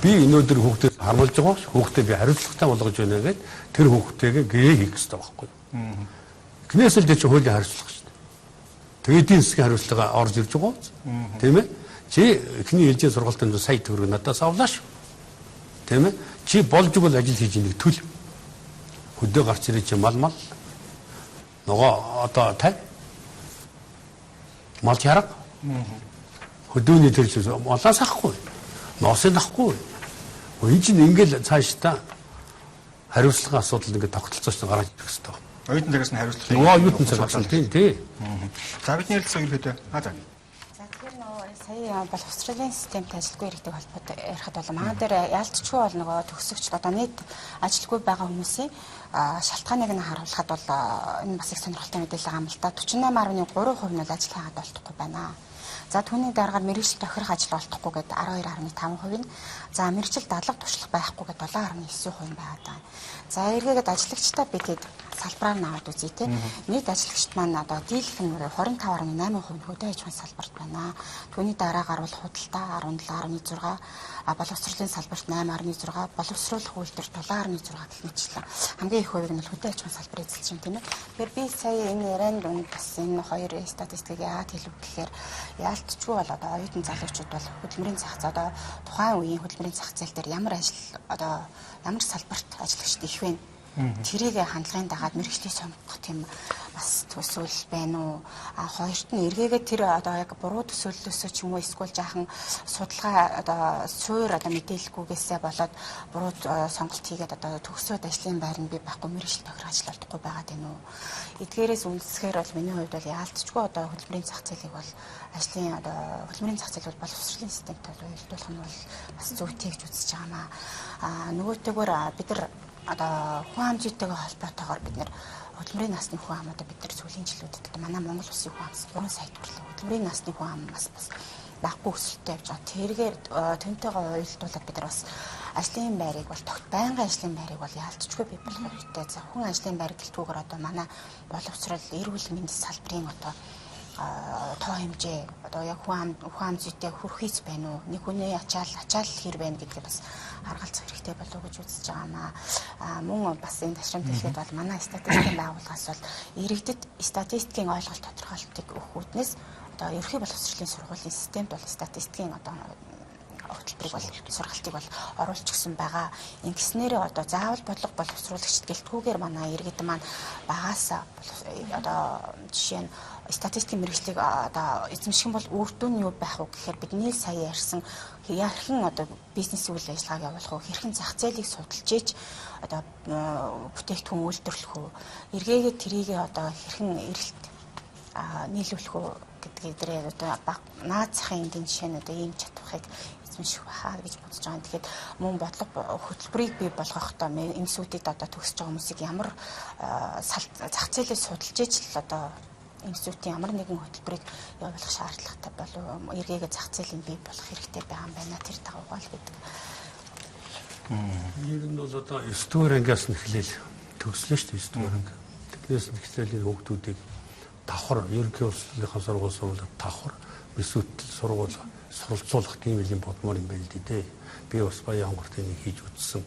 би өнөөдөр хүүхдэд харуулж байгаа ш. Хүүхдээ би хариуцлагатай болгож байна гэдэг тэр хүүхдтэйгээ гэрээ хийх хэрэгтэй байхгүй. Эхнээс л чи хуулийн хариуцлага ш. Тэгээд эдийн засгийн хариуцлага орж ирж байгаа. Тийм ээ? Чи эхний ээлжийн сургалтын сая төгрөг надаас авлаа ш. Тийм ээ? Чи болж игэл ажил хийж нэг төл. Хөдөө гарч ирээ чи мал нөгөө одоо тай мал яраг хөдөөний төрч малаас ахгүй ноосыг ахгүй энэ чинь ингээл цааш та хариуцлагын асуудал ингээд тогтолцооч гараад ирэх хэрэгтэй. Оюутан цагаас нь хариуцлага. Нөгөө оюутан цагаас нь тий. За бидний ярилцсан ерөөдөө за. За тэгэхээр нөгөө сая боловсролын системтэй ажилгүй иргэдэг холбоотой ярихад бол манай дээр яалтчгүй бол нөгөө төгсөгч одоо нийт ажилгүй байгаа хүмүүсийн шалтгааныг нь харуулхад бол энэ бас их сонирхолтой мэдээлэл байгаа юм л да. 48.3% нь бол ажил хайгаад олдохгүй байна. За түүний дараагаар мэргэжил тохирох ажил олдохгүй гэдэг 12.5% нь. За мэргэжил дадлага туршлага байхгүй гэдэг 7.9% байгаа. За эргээгээд ажиллагчдаа бидэд салбараар наваад үзье те. Нийт ажиллагчд маань одоо дийлэх нь 25.8% хөдөө аж ахуйн салбарт байна. Түүний дараагаар бол худалдаа 17.6, боловсролын салбарт 8.6, боловсруулах үйлдвэр 7.6 гэх мэтлээ. Хамгийн их хувийг нь хөдөө аж ахуйн салбар эзэлж байна тийм ээ. Тэгэхээр би сая энэ ярианд бас энэ хоёр статистикийг яагаад хэлв гэхээр яалтчгүй бол одоо оюутан залуучууд бол хөдөлмөрийн зах зээл одоо тухайн үеийн хөдөлмөрийн зах зээл дээр ямар ажил одоо ямар салбарт ажиллагчд их вэ? Тэрийг хандлагын дагаад мэргэжлийг сонгох тийм бас төсөөл байна уу? Хоёрт нь эргээгээд тэр одоо яг буруу төсөөллөөсөө ч юм уу эсвэл жаахан судалгаа одоо суур одоо мэдээлэлгүйгээсээ болоод буруу сонголт хийгээд одоо төгсөөд ажлын байр нь би байхгүй мэргэжил тохирох ажил олдохгүй байгаа тийм үү? Эдгээрээс үндэсгээр бол миний хувьд бол яалтчгүй одоо хөдөлмөрийн зах зээлийг бол ажлын одоо хөдөлмөрийн зах зээл бол боловсролын системтэй уялдуулах нь бол бас зүйтэй гэж үзэж байгаамаа. Нөгөөтэйгээр бид нар одоо хүн амжитайгаа холбоотойгоор бид нэр хөдөлмөрийн насны хүн амуудаа бид нар сүүлийн жилүүдэд манай Монгол улсын хүн амс 3 сая төрлөө хөдөлмөрийн насны хүн ам бас баггүй өсөлттэй явж байгаа. Тэргээр төнтэйгээ уялдуулаад бид нар бас ажлын байрыг бол байнгын ажлын байрыг бол яалтчгүй бий болох хэрэгтэй. За хүн ажлын байр гэлтгүүгээр одоо манай боловсрол эрүүл мэндийн салбарын одоо тоо хэмжээ одоо яг хүн ам зүйтэй хүрхийц байна уу? Нэг хүний ачаал хэр байна гэдгийг бас харгалзах хэрэгтэй болов уу гэж үзэж байгаамаа. Мөн бас энэ ташрамт хэлгээд бол манай статистикийн байгууллагаас бол иргэдэд статистикийн ойлголт тодорхойлтыг өгөх үүднээс одоо ерөнхий боловсролын сургуулийн системд бол статистикийн одоо хөтөлбөрийг бол сургалтыг бол оруулж гисэн байгаа. Ингэснээрээ одоо заавал бодлого боловсруулагчд гэлтгүүгээр манай иргэд маань багаас одоо жишээ нь статистикийн мэргэжлийг одоо эзэмших бол үр дүн юу байх вэ гэхээр бидний сая ярьсан ярхэн одоо бизнес үйл ажиллагааг явуулах уу, хэрхэн зах зээлийг судалж ийж одоо бүтээгдэхүүн үйлдвэрлэх үү, эргээгээд тэрийг одоо хэрхэн эрэлт нийлүүлэх үү гэдгийг дээрээ одоо наад захын эндийн жишээ нь одоо ийм чадварыг эзэмших байхаа гэж бодож байгаа. Тэгэхээр мөн бодлого хөтөлбөрийг бий болгохдоо энэсүүдэд одоо төгсөж байгаа хүмүүсийг ямар зах зээлээ судалж ийж л одоо институтын ямар нэгэн хөтөлбөрийг явуулах шаардлагатай болов эргээгээ зах зээлийн бий болох хэрэгтэй байгаа юм байна. Тэр дагуу л гэдэг. Ер нь бол одоо 9 дугаар ангиас нь эхлээл төгслөө шүү дээ 9 дугаар анги. Тэднээс нь эхлээл хүүхдүүдийг давхар ерөнхий улсын сургууль давхар бисүүтэл сургууль суралцуулах тийм юм бодмоор юм байна л дээ. Би бас баян онгортой нэг хийж үзсэн.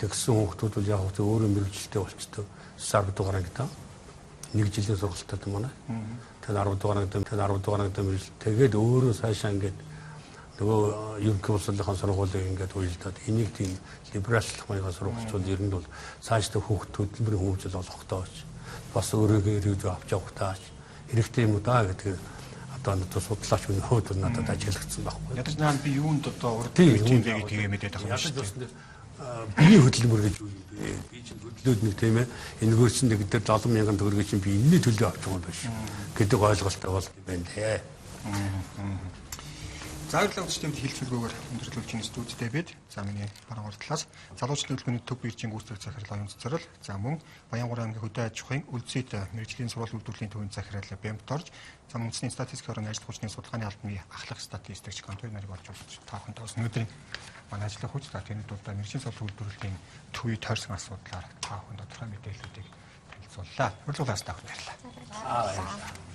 Тэгсэн хүүхдүүд бол яг л өөрөө мэрэгжилтэй болчтой. 10 дугаар ангидаа 1 жилийн сургалтад манай. Тэгээд 10 дугаар ангидаа мэрэгжил. Тэгээд өөрөө цаашаа ингээд нөгөө ерөнхий улсын сургуулийг ингээд уйлдаад энийг тийм либералчлах маягаар сургуулчвал ер нь бол цаашдаа хөдөлмөрийн хөгжил олгохтойч бас өөрөөгөө ирээд авч явахтаач хэрэгтэй юм уу даа гэдэг одоо надад судлаач өнөө хөөд надад ажиглагдсан байхгүй. Ядаж наа би юунд одоо урд тийм яг тэгээ мэдээд байгаа юм шүү дээ. Биеийн хөдөлмөр гэж юу юм бэ? Би чинь хөдлөөд нэг тийм ээ энэгээр чинь гэдэг 70 мянган төгрөгийг чинь би энэний төлөө авч байгаа юм биш гэдэг ойлголттой бол юм байна лээ. Зааглалт системд хилцүүлгөөр өндөрлүүлж чинь студидтэй бид. За миний баруун талаас залуучуудын төлөвлөгөөний төв биржийн гүйцэтгэх захирал Г.Оюунцацрал. За мөн Баянгуурын аймгийн хөдөө аж ахуйн үлцэд мэргэжлийн сургууль үйлдвэрлэлийн төвийн захирал Бэмторж. За мөн үндэсний статистик хорон ажил хүчний судалгааны албаны ахлах статистикч контрол нарыг болж болж таахын тоос өнөөдрийн манай ажлын хүч за тэний дурдаа мэргэжлийн сургууль үйлдвэрлэлийн төвийн тойрсон асуудлаар таахын тодорхой мэдээллүүдийг танилцууллаа. Урьдчилан таах баярлалаа.